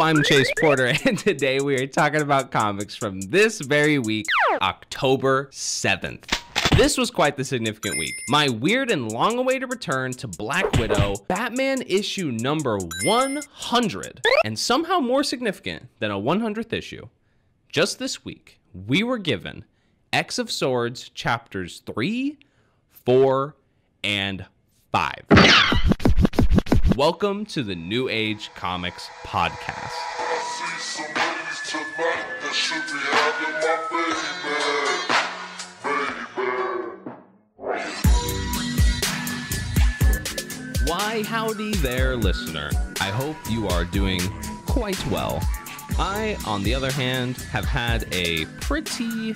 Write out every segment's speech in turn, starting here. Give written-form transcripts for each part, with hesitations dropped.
I'm Chase Porter, and today we are talking about comics from this very week, October 7th. This was quite the significant week. My weird and long-awaited return to Black Widow, Batman issue number 100, and somehow more significant than a 100th issue. Just this week, we were given X of Swords chapters 3, 4, and 5. Welcome to the New Age Comics Podcast. Why, howdy there, listener. I hope you are doing quite well. I, on the other hand, have had a pretty,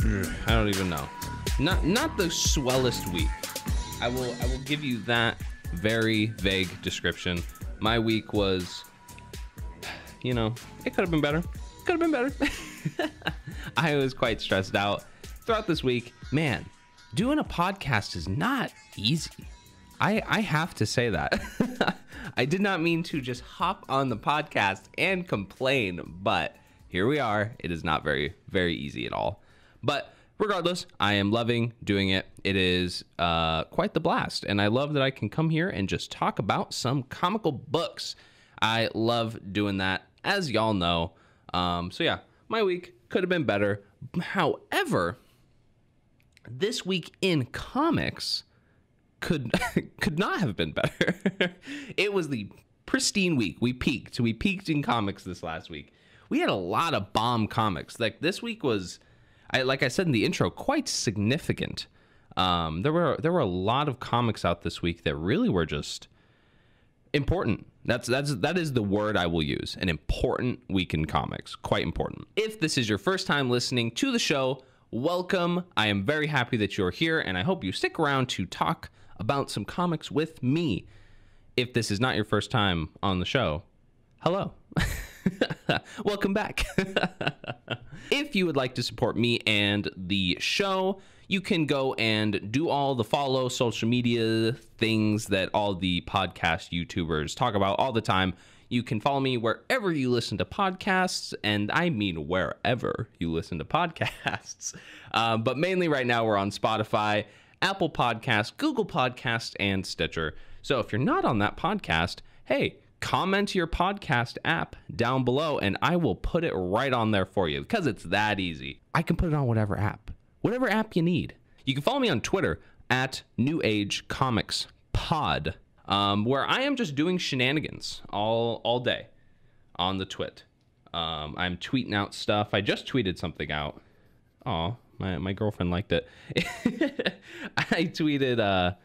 I don't even know, not the swellest week. I will give you that very vague description. My week was, it could have been better. I was quite stressed out throughout this week. Man, doing a podcast is not easy. I have to say that. I did not mean to just hop on the podcast and complain, but here we are. It is not very, very easy at all. But regardless, I am loving doing it. It is quite the blast, and I love that I can come here and just talk about some comical books. I love doing that, as y'all know. So yeah, my week could have been better. However, this week in comics could not have been better. It was the pristine week. We peaked in comics this last week. We had a lot of bomb comics. Like, this week was, like I said in the intro, quite significant. There were a lot of comics out this week that really were just important. That is the word I will use. An important week in comics. Quite important. If this is your first time listening to the show, welcome. I am very happy that you're here, and I hope you stick around to talk about some comics with me. If this is not your first time on the show, hello. Welcome back. If you would like to support me and the show, you can go and do all the follow social media things that all the podcast YouTubers talk about all the time. You can follow me wherever you listen to podcasts, and I mean wherever you listen to podcasts. But mainly right now we're on Spotify, Apple Podcasts, Google Podcasts, and Stitcher. So if you're not on that podcast, hey, comment your podcast app down below and I will put it right on there for you, because it's that easy. I can put it on whatever app you need. You can follow me on Twitter at New Age Comics Pod, where I am just doing shenanigans all day on the twit. I'm tweeting out stuff. I just tweeted something out. Oh, my girlfriend liked it. I tweeted, I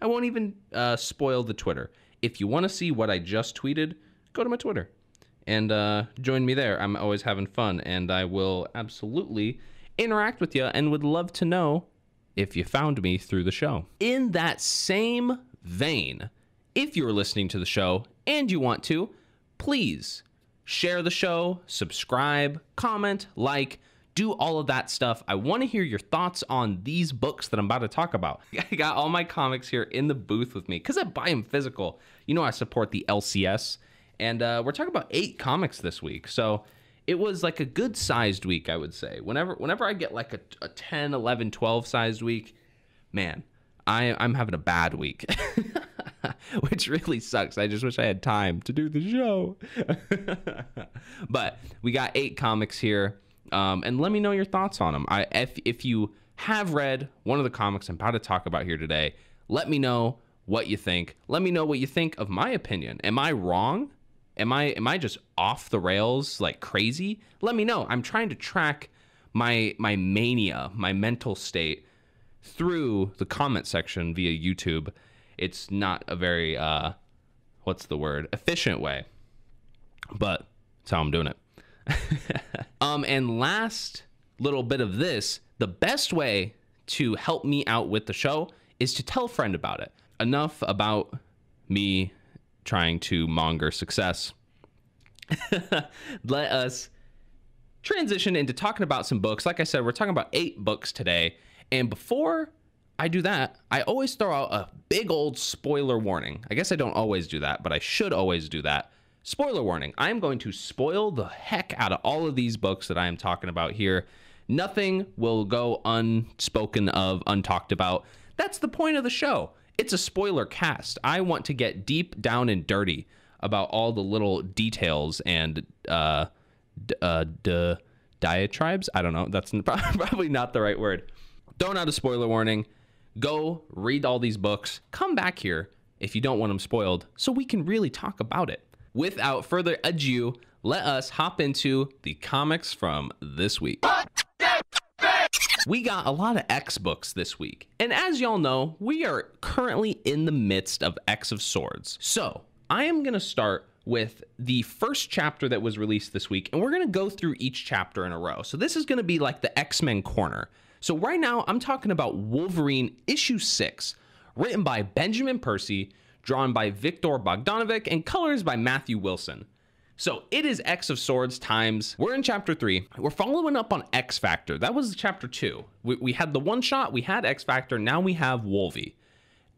won't even spoil the Twitter. If you want to see what I just tweeted, go to my Twitter and join me there. I'm always having fun, and I will absolutely interact with you and would love to know if you found me through the show. In that same vein, if you're listening to the show and you want to, please share the show, subscribe, comment, like, do all of that stuff. I want to hear your thoughts on these books that I'm about to talk about. I got all my comics here in the booth with me because I buy them physical. I support the LCS, and we're talking about 8 comics this week. So it was like a good sized week, I would say. Whenever I get like a 10, 11, 12 sized week, man, I'm having a bad week, which really sucks. I just wish I had time to do the show. But we got 8 comics here. And let me know your thoughts on them. If you have read one of the comics I'm about to talk about here today, let me know what you think. Let me know what you think of my opinion. Am I wrong? Am I just off the rails like crazy? Let me know. I'm trying to track my mania, my mental state through the comment section via YouTube. It's not a very efficient way, but that's how I'm doing it. And last little bit of this, the best way to help me out with the show is to tell a friend about it. Enough about me trying to monger success. Let us transition into talking about some books. Like I said, we're talking about 8 books today. And before I do that, I always throw out a big old spoiler warning. I guess I don't always do that, but I should always do that. Spoiler warning, I am going to spoil the heck out of all of these books that I am talking about here. Nothing will go unspoken of, untalked about. That's the point of the show. It's a spoiler cast. I want to get deep down and dirty about all the little details and diatribes. I don't know. That's probably not the right word. Throwing out a spoiler warning. Go read all these books. Come back here if you don't want them spoiled so we can really talk about it. Without further ado, let us hop into the comics from this week. We got a lot of X books this week, and as y'all know, we are currently in the midst of X of Swords. So I am going to start with the first chapter that was released this week, and we're going to go through each chapter in a row. So this is going to be like the X-Men corner. So right now, I'm talking about Wolverine issue 6, written by Benjamin Percy, drawn by Viktor Bogdanovic, and colors by Matthew Wilson. So it is X of Swords times. We're in chapter 3. We're following up on X Factor. That was chapter 2. We had the one shot, we had X Factor, now we have Wolvie.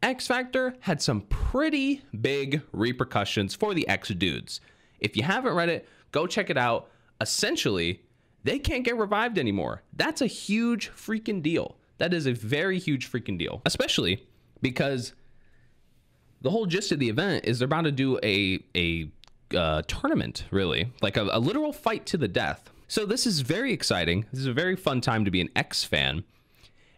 X Factor had some pretty big repercussions for the X dudes. If you haven't read it, go check it out. Essentially, they can't get revived anymore. That's a huge freaking deal. That is a very huge freaking deal, especially because the whole gist of the event is they're about to do a tournament, really, like a literal fight to the death. So this is very exciting. This is a very fun time to be an X fan.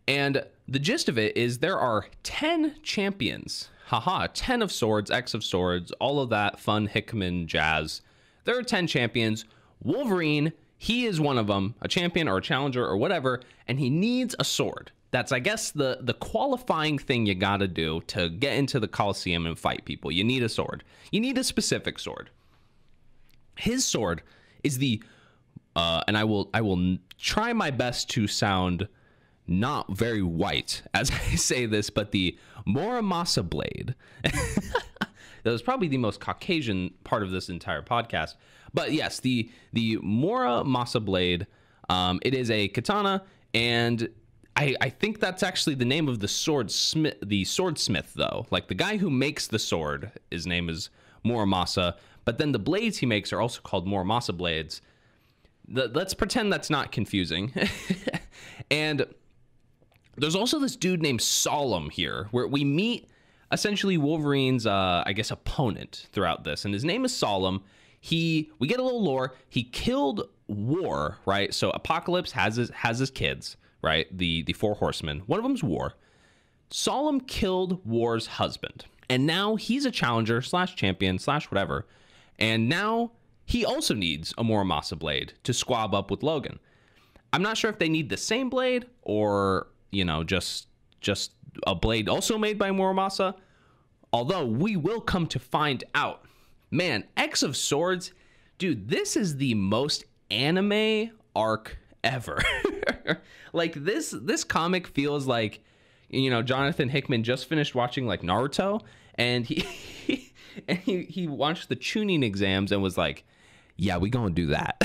And the gist of it is there are 10 champions. Haha, 10 of Swords, X of Swords, all of that fun Hickman jazz. There are 10 champions. Wolverine, he is one of them, a champion or a challenger or whatever, and he needs a sword. That's, I guess, the qualifying thing you gotta do to get into the Coliseum and fight people. You need a sword. You need a specific sword. His sword is the, and I will try my best to sound not very white as I say this, but the Muramasa blade. That was probably the most Caucasian part of this entire podcast. But yes, the Muramasa blade, it is a katana, and I think that's actually the name of the swordsmith, though. Like the guy who makes the sword, his name is Muramasa, but then the blades he makes are also called Muramasa blades. Let's pretend that's not confusing. And there's also this dude named Solemn here, where we meet essentially Wolverine's, I guess, opponent throughout this, and his name is Solemn. We get a little lore. He killed War, right? So Apocalypse has his kids, right? The 4 horsemen. One of them's War. Solemn killed War's husband, and now he's a challenger / champion / whatever. And now he also needs a Muramasa blade to squab up with Logan. I'm not sure if they need the same blade or, you know, just a blade also made by Muramasa. Although we will come to find out. Man, X of Swords, dude, this is the most anime arc ever. Like this comic feels like, you know, Jonathan Hickman just finished watching like Naruto, and he watched the Chunin exams and was like, yeah, we gonna do that.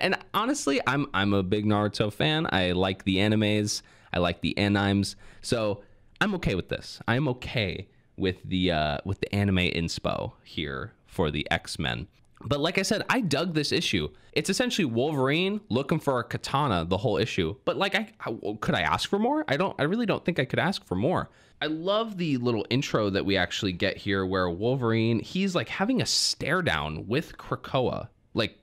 And honestly, I'm a big Naruto fan. I like the animes. I like the animes. So I'm okay with this. I'm okay with the anime inspo here for the X-Men. But like I said, I dug this issue. It's essentially Wolverine looking for a katana the whole issue. But like, could I ask for more? I really don't think I could ask for more. I love the little intro that we actually get here where Wolverine, he's like having a stare down with Krakoa, like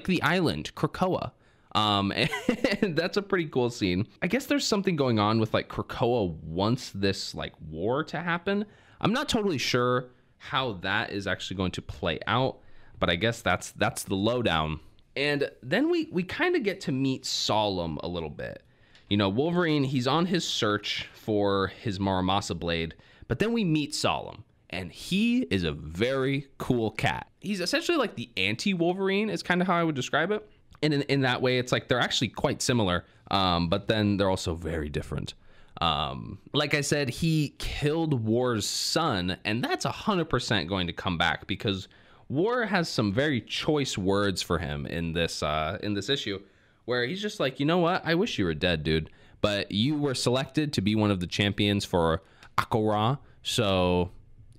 the island Krakoa. And that's a pretty cool scene. I guess there's something going on with like Krakoa wants this like war to happen. I'm not totally sure how that is actually going to play out, but I guess that's the lowdown. And then we kind of get to meet Solemn a little bit. You know, Wolverine, he's on his search for his Muramasa blade, but then we meet Solemn, and he is a very cool cat. He's essentially like the anti-Wolverine is kind of how I would describe it. And in that way, it's like they're actually quite similar, but then they're also very different. Like I said, he killed War's son, and that's 100% going to come back because War has some very choice words for him in this issue, where he's just like, you know what? I wish you were dead, dude. But you were selected to be one of the champions for Akora, so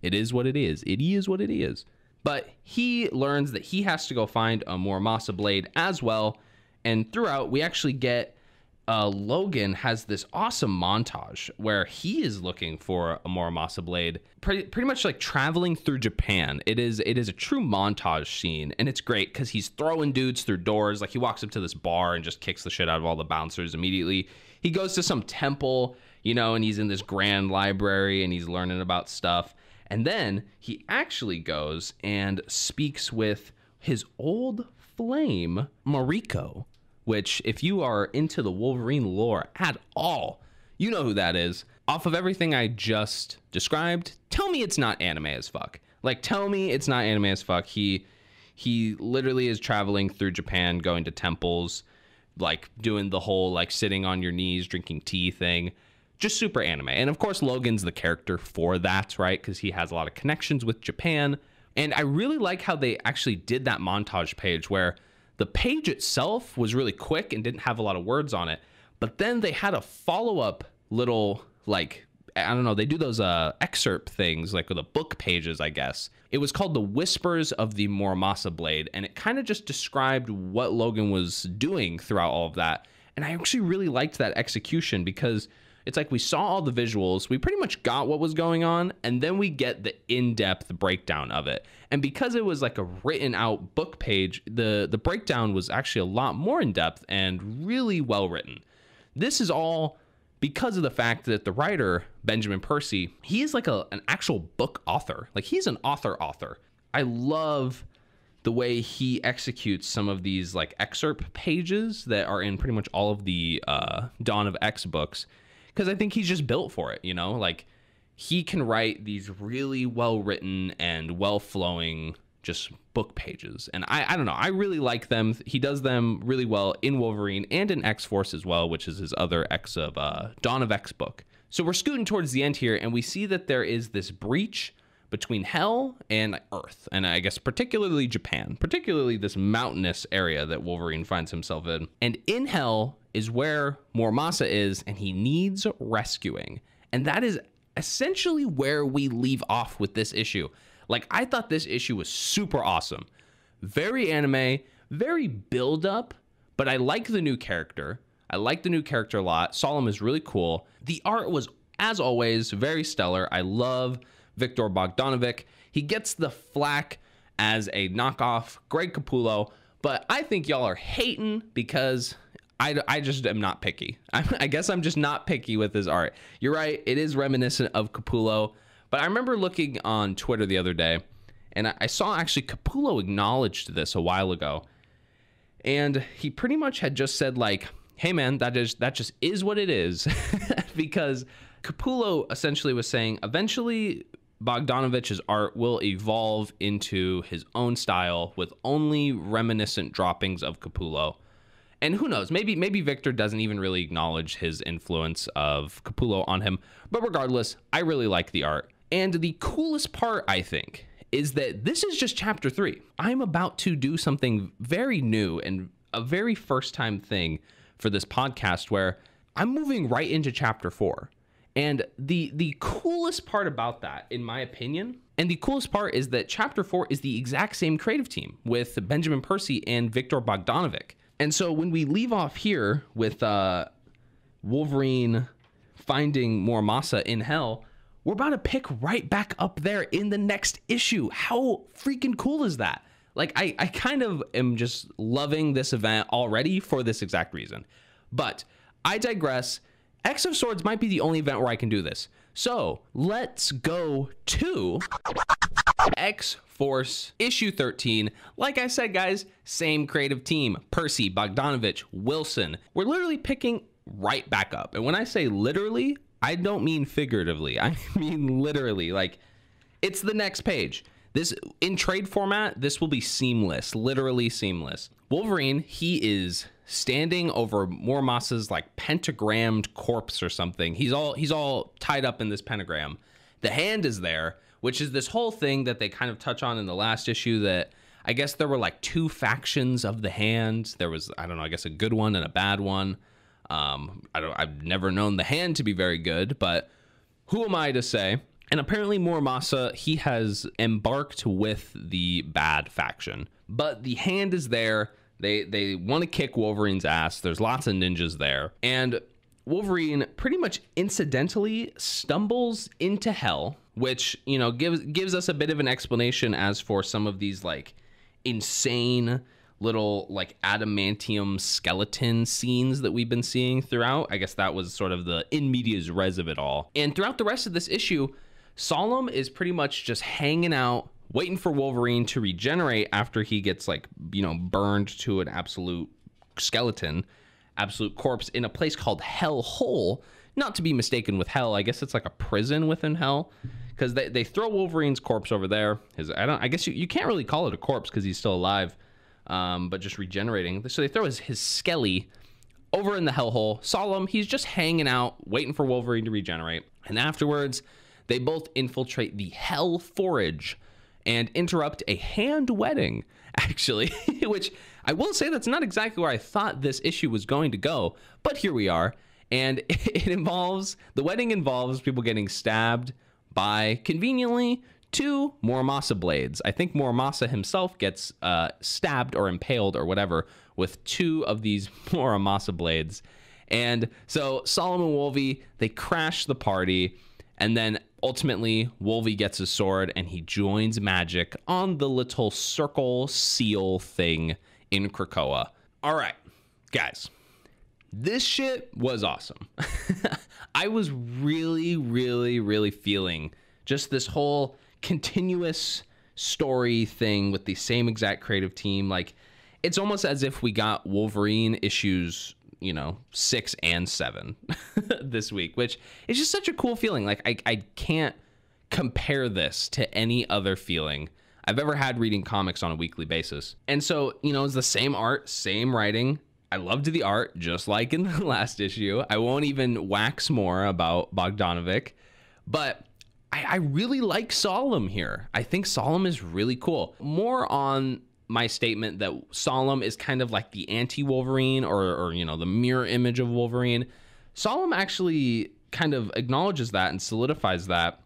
It is what it is. It is what it is. But he learns that he has to go find a Muramasa blade as well. And throughout, we actually get Logan has this awesome montage where he is looking for a Muramasa blade, pretty much like traveling through Japan. It is a true montage scene, and it's great because he's throwing dudes through doors. Like, he walks up to this bar and just kicks the shit out of all the bouncers immediately. He goes to some temple, and he's in this grand library and he's learning about stuff. And then he actually goes and speaks with his old flame, Mariko, which, if you are into the Wolverine lore at all, you know who that is. Off of everything I just described, tell me it's not anime as fuck. Like, tell me it's not anime as fuck. He literally is traveling through Japan, going to temples, like doing the whole like sitting on your knees, drinking tea thing. Just super anime. And of course, Logan's the character for that, right? Because he has a lot of connections with Japan. And I really like how they actually did that montage page where the page itself was really quick and didn't have a lot of words on it. But then they had a follow-up little, like, I don't know, they do those excerpt things, like with the book pages, I guess. It was called The Whispers of the Muramasa Blade, and it kind of just described what Logan was doing throughout all of that. And I actually really liked that execution because it's like we saw all the visuals, we pretty much got what was going on, and then we get the in-depth breakdown of it. And because it was like a written out book page, the breakdown was actually a lot more in-depth and really well written. This is all because of the fact that the writer, Benjamin Percy, he is like an actual book author. Like, he's an author. I love the way he executes some of these like excerpt pages that are in pretty much all of the Dawn of X books. Because I think he's just built for it, like he can write these really well written and well flowing just book pages. And I don't know, I really like them. He does them really well in Wolverine and in X-Force as well, which is his other Dawn of X book. So we're scooting towards the end here, and we see that there is this breach between Hell and Earth, and I guess particularly Japan, particularly this mountainous area that Wolverine finds himself in. And in Hell is where Muramasa is, and he needs rescuing. And that is essentially where we leave off with this issue. Like, I thought this issue was super awesome. Very anime, very build up, but I like the new character. I like the new character a lot. Solemn is really cool. The art was, as always, very stellar. I love Viktor Bogdanovic. He gets the flack as a knockoff Greg Capullo, but I think y'all are hating because I just am not picky. I guess I'm just not picky with his art. You're right, it is reminiscent of Capullo, but I remember looking on Twitter the other day, and I saw actually Capullo acknowledged this a while ago, and he pretty much had just said like, hey man, that just is what it is. Because Capullo essentially was saying eventually Bogdanovich's art will evolve into his own style with only reminiscent droppings of Capullo. And who knows, maybe Victor doesn't even really acknowledge his influence of Capullo on him. But regardless, I really like the art. And the coolest part, I think, is that this is just chapter 3. I'm about to do something very new and a very first time thing for this podcast where I'm moving right into chapter 4. And the coolest part about that, in my opinion, and the coolest part is that chapter 4 is the exact same creative team with Benjamin Percy and Viktor Bogdanovic. And so when we leave off here with Wolverine finding Muramasa in Hell, we're about to pick right back up there in the next issue. How freaking cool is that? Like, I kind of am just loving this event already for this exact reason. But I digress. X of Swords might be the only event where I can do this. So let's go to X-Force issue 13. Like I said, guys, same creative team. Percy, Bogdanovich, Wilson. We're literally picking right back up. And when I say literally, I don't mean figuratively. I mean literally. Like, it's the next page. This, in trade format, this will be seamless, literally seamless. Wolverine, he is standing over Muramasa's like pentagrammed corpse or something. He's all tied up in this pentagram. The hand is there, which is this whole thing that they kind of touch on in the last issue, that I guess there were like two factions of the hand. There was, I don't know, I guess a good one and a bad one. I've never known the hand to be very good, but who am I to say? And apparently Muramasa, he has embarked with the bad faction. But the hand is there. They want to kick Wolverine's ass. There's lots of ninjas there. And Wolverine pretty much incidentally stumbles into hell, which, you know, gives us a bit of an explanation as for some of these like insane little like adamantium skeleton scenes that we've been seeing throughout. I guess that was sort of the in medias res of it all. And throughout the rest of this issue, Solemn is pretty much just hanging out, waiting for Wolverine to regenerate after he gets like, you know, burned to an absolute skeleton, absolute corpse in a place called Hell Hole, not to be mistaken with Hell. I guess it's like a prison within Hell, because they throw Wolverine's corpse over there. I guess you can't really call it a corpse because he's still alive, but just regenerating. So they throw his skelly over in the hellhole. Solemn, he's just hanging out, waiting for Wolverine to regenerate. And afterwards, they both infiltrate the Hell Forge and interrupt a hand wedding, actually, which I will say that's not exactly where I thought this issue was going to go, but here we are. And the wedding involves people getting stabbed by, conveniently, 2 Muramasa blades. I think Muramasa himself gets stabbed or impaled or whatever with 2 of these Muramasa blades. And so Solomon and Wolvie, they crash the party, and then ultimately Wolvie gets a sword and he joins Magic on the little circle seal thing in Krakoa. All right, guys, this shit was awesome. I was really, really, really feeling just this whole continuous story thing with the same exact creative team. Like, it's almost as if we got Wolverine issues, you know, 6 and 7 this week, which is just such a cool feeling. Like, I can't compare this to any other feeling I've ever had reading comics on a weekly basis. And so, you know, it's the same art, same writing. I loved the art, just like in the last issue. I won't even wax more about Bogdanovic, but I really like Solemn here. I think Solemn is really cool. More on my statement that Solemn is kind of like the anti-Wolverine or you know, the mirror image of Wolverine. Solemn actually kind of acknowledges that and solidifies that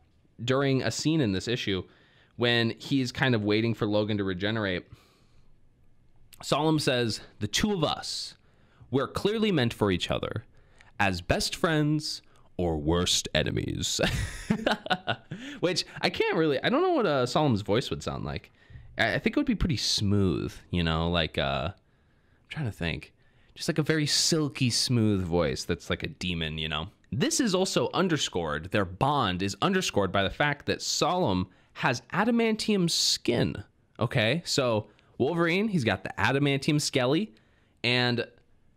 during a scene in this issue when he's kind of waiting for Logan to regenerate. Solemn says, "The two of us, we're clearly meant for each other as best friends or worst enemies." Which I don't know what Solemn's voice would sound like. I think it would be pretty smooth, you know, like, I'm trying to think. Just like a very silky smooth voice that's like a demon, you know. This is also underscored, their bond is underscored by the fact that Solemn has adamantium skin, okay? So Wolverine, he's got the adamantium skelly, and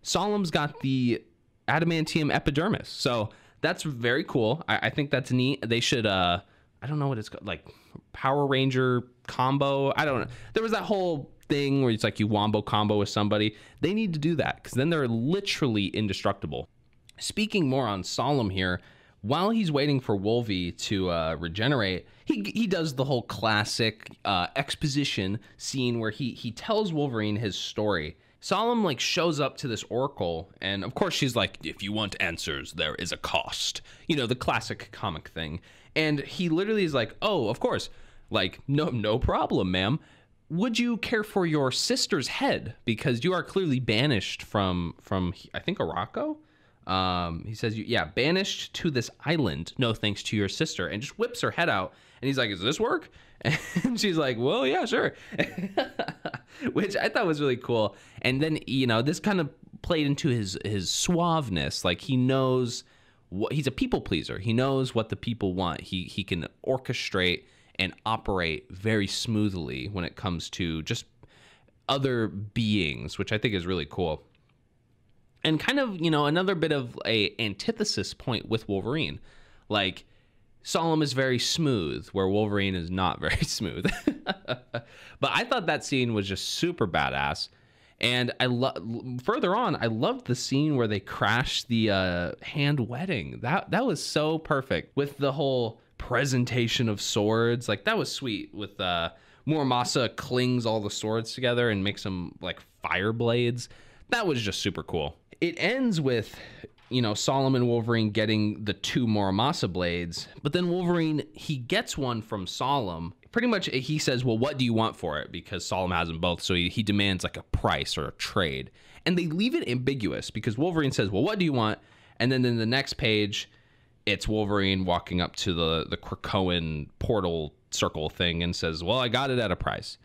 Solemn's got the adamantium epidermis. So that's very cool. I think that's neat. They should, I don't know what it's called, like Power Ranger combo. I don't know. There was that whole thing where it's like you wombo combo with somebody. They need to do that because then they're literally indestructible. Speaking more on Solemn here, while he's waiting for Wolvie to regenerate, he does the whole classic exposition scene where he tells Wolverine his story. Solemn like shows up to this oracle, and of course she's like, "If you want answers, there is a cost." You know, the classic comic thing. And he literally is like, "Oh, of course. Like, no problem, ma'am. Would you care for your sister's head? Because you are clearly banished from I think, Araco." He says, "Yeah, banished to this island, no thanks to your sister," and just whips her head out. And he's like, "Does this work?" And she's like, "Well, yeah, sure." Which I thought was really cool. And then, you know, this kind of played into his suaveness. Like, he knows he's a people pleaser. He knows what the people want. He can orchestrate and operate very smoothly when it comes to just other beings, which I think is really cool. And kind of, you know, another bit of a antithesis point with Wolverine. Like, Solemn is very smooth, where Wolverine is not very smooth. But I thought that scene was just super badass. And further on, I loved the scene where they crashed the hand wedding. That was so perfect with the whole presentation of swords. Like, that was sweet with Muramasa clings all the swords together and makes them like fire blades. That was just super cool. It ends with you know, Solomon Wolverine getting the 2 Muramasa blades, but then Wolverine, he gets one from Solomon. Pretty much he says, well, what do you want for it? Because Solomon has them both. So he demands like a price or a trade. And they leave it ambiguous because Wolverine says, well, what do you want? And then in the next page, it's Wolverine walking up to the Krakoan portal circle thing and says, well, I got it at a price.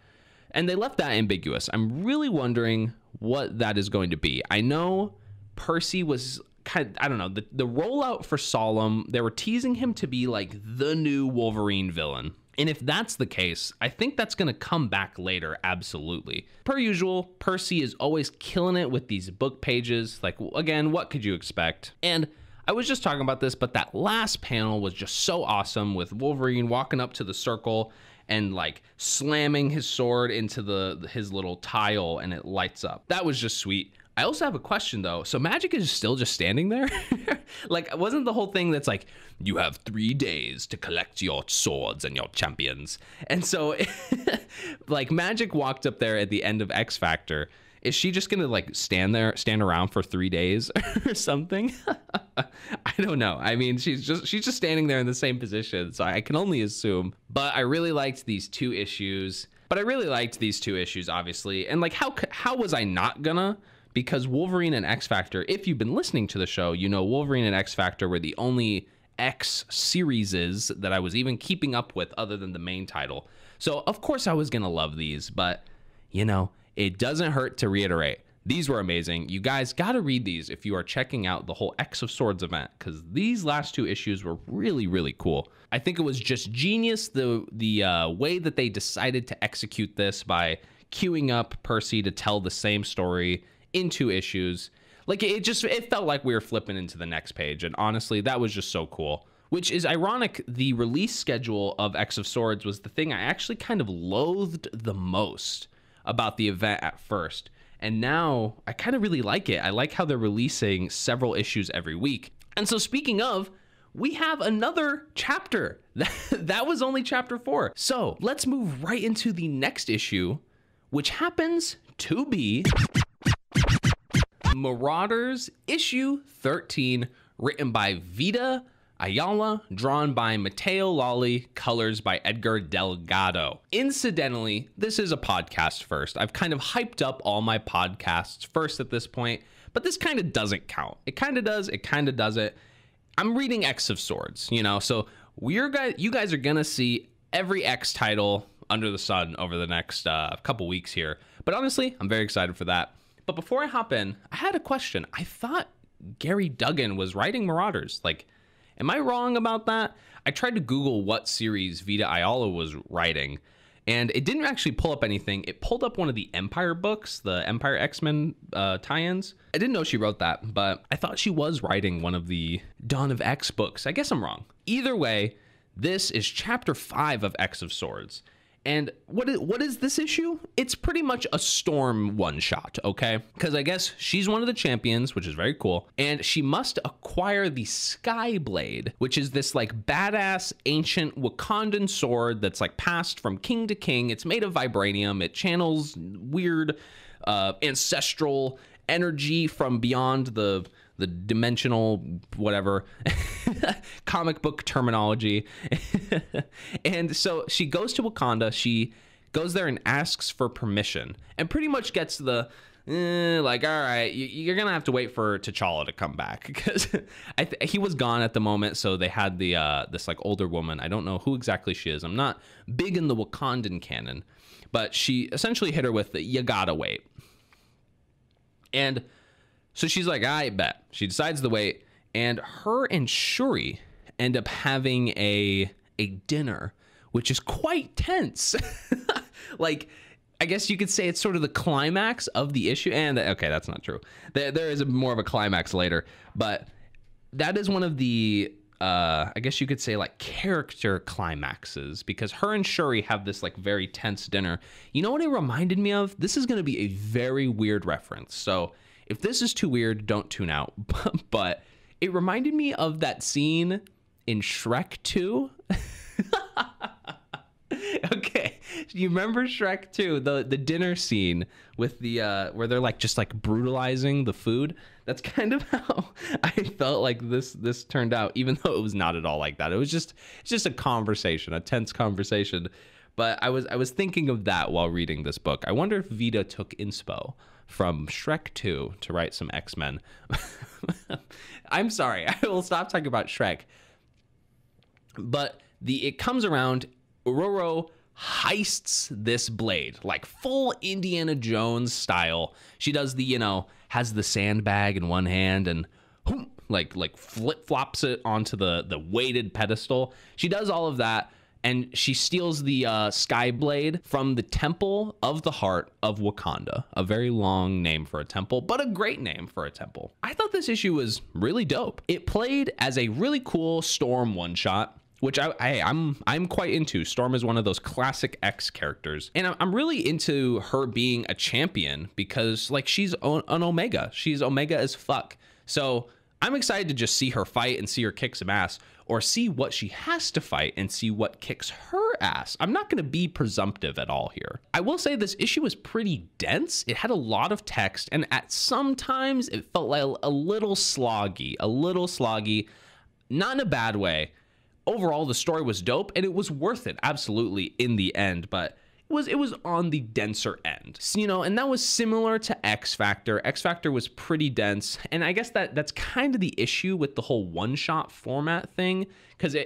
And they left that ambiguous. I'm really wondering what that is going to be. I know Percy was kind of, I don't know, the rollout for Solomon, they were teasing him to be like the new Wolverine villain. And if that's the case, I think that's going to come back later, absolutely. Per usual, Percy is always killing it with these book pages. Like, again, what could you expect? And I was just talking about this, but that last panel was just so awesome with Wolverine walking up to the circle and like slamming his sword into his little tile and it lights up. That was just sweet. I also have a question though. So Magic is still just standing there? Like, wasn't the whole thing that's like, you have 3 days to collect your swords and your champions. And so like Magic walked up there at the end of X Factor. Is she just gonna like stand around for 3 days or something? I don't know. I mean, she's just standing there in the same position. So I can only assume, but I really liked these 2 issues, obviously. And like, how was I not gonna? Because Wolverine and X Factor, if you've been listening to the show, you know Wolverine and X Factor were the only X series that I was even keeping up with other than the main title. So of course I was gonna love these, but you know, it doesn't hurt to reiterate. These were amazing. You guys gotta read these if you are checking out the whole X of Swords event, because these last 2 issues were really, really cool. I think it was just genius the way that they decided to execute this by queuing up Percy to tell the same story in 2 issues. Like, it felt like we were flipping into the next page, and honestly, that was just so cool. Which is ironic, the release schedule of X of Swords was the thing I actually kind of loathed the most about the event at first. And now I kind of really like it. I like how they're releasing several issues every week. And so speaking of, we have another chapter. That was only chapter 4. So let's move right into the next issue, which happens to be Marauders issue 13, written by Vida Ayala, drawn by Matteo Lolli, colors by Edgar Delgado. Incidentally, this is a podcast first. I've kind of hyped up all my podcasts first at this point, but this kind of doesn't count. It kind of does, it kind of doesn't. I'm reading X of Swords, you know, so you guys are gonna see every X title under the sun over the next couple weeks here. But honestly, I'm very excited for that. But before I hop in, I had a question. I thought Gary Duggan was writing Marauders. Like, am I wrong about that? I tried to Google what series Vida Ayala was writing, and it didn't actually pull up anything. It pulled up one of the Empire books, the Empire X-Men tie-ins. I didn't know she wrote that, but I thought she was writing one of the Dawn of X books. I guess I'm wrong. Either way, this is chapter 5 of X of Swords. And what is this issue? It's pretty much a Storm one-shot, okay? Because I guess she's one of the champions, which is very cool, and she must acquire the Sky Blade, which is this like badass ancient Wakandan sword that's like passed from king to king. It's made of vibranium. It channels weird ancestral energy from beyond the dimensional whatever comic book terminology. And so she goes to Wakanda. She goes there and asks for permission and pretty much gets the like, all right, you're gonna have to wait for T'Challa to come back, because he was gone at the moment. So they had the this like older woman. I don't know who exactly she is. I'm not big in the Wakandan canon, but she essentially hit her with the, you gotta wait. And so she's like, I bet. She decides to wait, and her and Shuri end up having a dinner, which is quite tense. Like, I guess you could say it's sort of the climax of the issue. And okay, that's not true. There is more of a climax later, but that is one of the I guess you could say like character climaxes, because her and Shuri have this like very tense dinner. You know what it reminded me of? This is going to be a very weird reference. So if this is too weird, don't tune out. But it reminded me of that scene in Shrek 2. Okay, you remember Shrek 2, the dinner scene with the where they're like just like brutalizing the food? That's kind of how I felt like this turned out, even though it was not at all like that. It's just a conversation, a tense conversation. But I was thinking of that while reading this book. I wonder if Vita took inspo from Shrek 2 to write some X-Men. I'm sorry, I will stop talking about Shrek. But it comes around, Ororo heists this blade, like full Indiana Jones style. She does the, has the sandbag in one hand and like flip-flops it onto the weighted pedestal. She does all of that, and she steals the Sky Blade from the Temple of the Heart of Wakanda. A very long name for a temple, but a great name for a temple. I thought this issue was really dope. It played as a really cool Storm one-shot, which I'm quite into. Storm is one of those classic X characters, and I'm really into her being a champion because, like, she's an Omega. She's Omega as fuck. So I'm excited to just see her fight and see her kick some ass, or see what she has to fight and see what kicks her ass. I'm not going to be presumptive at all here. I will say this issue was pretty dense. It had a lot of text, and at sometimes it felt like a little sloggy, not in a bad way. Overall, the story was dope, and it was worth it, absolutely, in the end, but it was on the denser end. So, and that was similar to X Factor. X Factor was pretty dense, and I guess that's kind of the issue with the whole one-shot format thing, because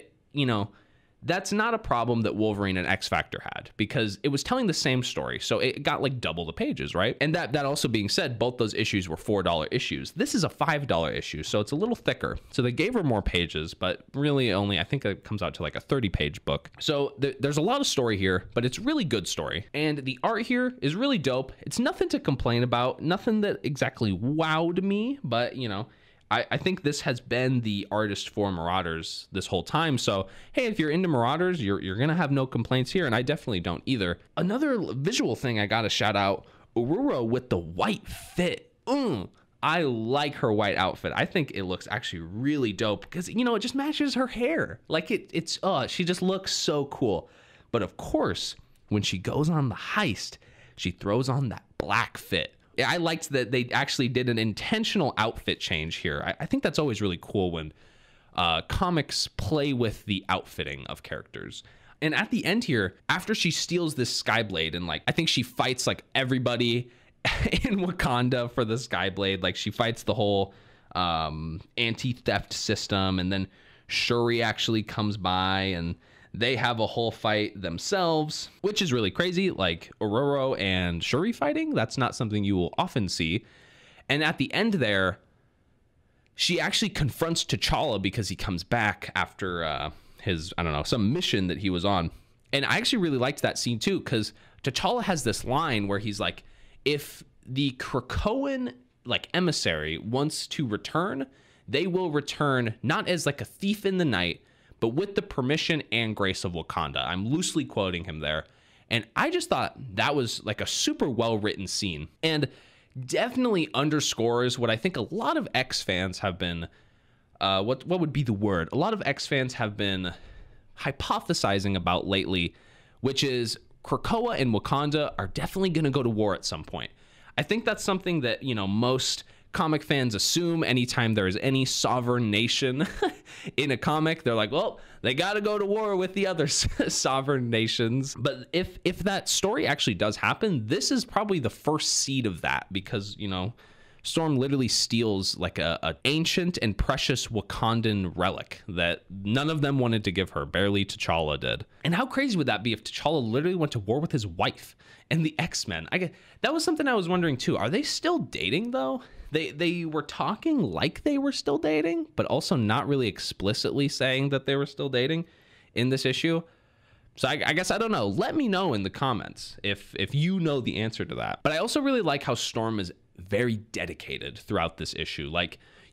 that's not a problem that Wolverine and X Factor had, because it was telling the same story, so it got like double the pages, right? And that also being said, both those issues were $4 issues. This is a $5 issue, so it's a little thicker. So they gave her more pages, but really only, I think it comes out to like a 30-page book. So there's a lot of story here, but it's really good story. And the art here is really dope. It's nothing to complain about, nothing that exactly wowed me, but I think this has been the artist for Marauders this whole time. So, hey, if you're into Marauders, you're going to have no complaints here, and I definitely don't either. Another visual thing I got to shout out, Ororo with the white fit. I like her white outfit. I think it looks actually really dope because, it just matches her hair. Like, she just looks so cool. But, of course, when she goes on the heist, she throws on that black fit. I liked that they actually did an intentional outfit change here. I think that's always really cool when comics play with the outfitting of characters. And at the end here, after she steals this Skyblade, and I think she fights everybody in Wakanda for the Skyblade. Like, she fights the whole anti-theft system, and then Shuri actually comes by and they have a whole fight themselves, which is really crazy. Like, Ororo and Shuri fighting, that's not something you will often see. And at the end there, she actually confronts T'Challa because he comes back after his, some mission that he was on. And I actually really liked that scene too, because T'Challa has this line where he's like, if the Krakoan emissary wants to return, they will return not as a thief in the night, but with the permission and grace of Wakanda. I'm loosely quoting him there. And I just thought that was a super well-written scene, and definitely underscores what I think a lot of X fans have been, what would be the word? A lot of X fans have been hypothesizing about lately, which is Krakoa and Wakanda are definitely going to go to war at some point. I think that's something that, most comic fans assume anytime there is any sovereign nation in a comic. They're like, well, they got to go to war with the other sovereign nations. But if that story actually does happen, this is probably the first seed of that, because, Storm literally steals a ancient and precious Wakandan relic that none of them wanted to give her. Barely T'Challa did. And how crazy would that be if T'Challa literally went to war with his wife and the X-Men? That was something I was wondering too. Are they still dating though? They were talking like they were still dating, but also not really explicitly saying that they were still dating in this issue. So I guess, I don't know. Let me know in the comments if you know the answer to that. But I also really like how Storm is very dedicated throughout this issue.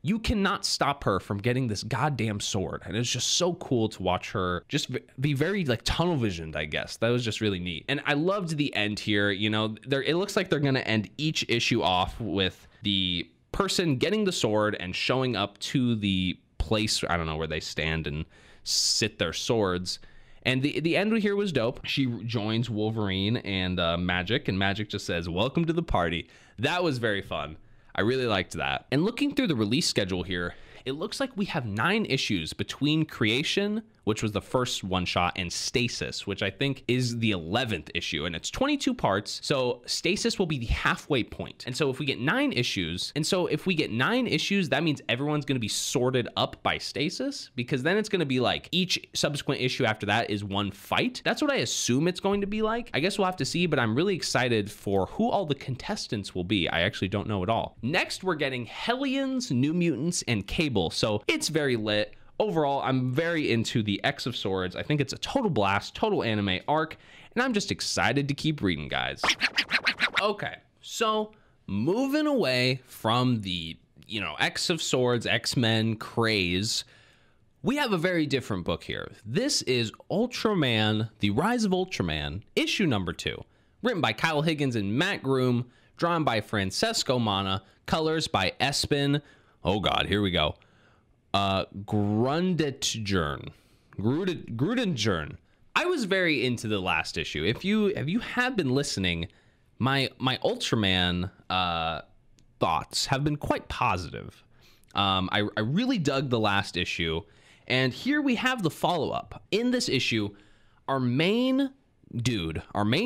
You cannot stop her from getting this goddamn sword, and it's just so cool to watch her just be very tunnel visioned, I guess. That was just really neat. And I loved the end here. It looks like they're gonna end each issue off with the person getting the sword and showing up to the place, I don't know, where they stand and sit their swords. And the end here was dope. She joins Wolverine and Magic, and Magic just says, "Welcome to the party." That was very fun. I really liked that. And looking through the release schedule here, it looks like we have 9 issues between Creation, which was the first one shot, and Stasis, which I think is the 11th issue, and it's 22 parts. So Stasis will be the halfway point. And so if we get 9 issues, that means everyone's going to be sorted up by Stasis, because then it's going to be like each subsequent issue after that is one fight. That's what I assume it's going to be like. I guess we'll have to see, but I'm really excited for who all the contestants will be. I actually don't know at all. Next, we're getting Hellions, New Mutants, and Cable. So it's very lit. Overall, I'm very into the X of Swords. I think it's a total blast, total anime arc, and I'm just excited to keep reading, guys. Okay, so moving away from the, X of Swords, X-Men craze, we have a very different book here. This is Ultraman, The Rise of Ultraman, issue number 2, written by Kyle Higgins and Matt Groom, drawn by Francesco Mana, colors by Espen. Oh God, here we go. Grundetjern. I was very into the last issue. If you have been listening, my Ultraman thoughts have been quite positive. I really dug the last issue, and here we have the follow-up. In this issue, our main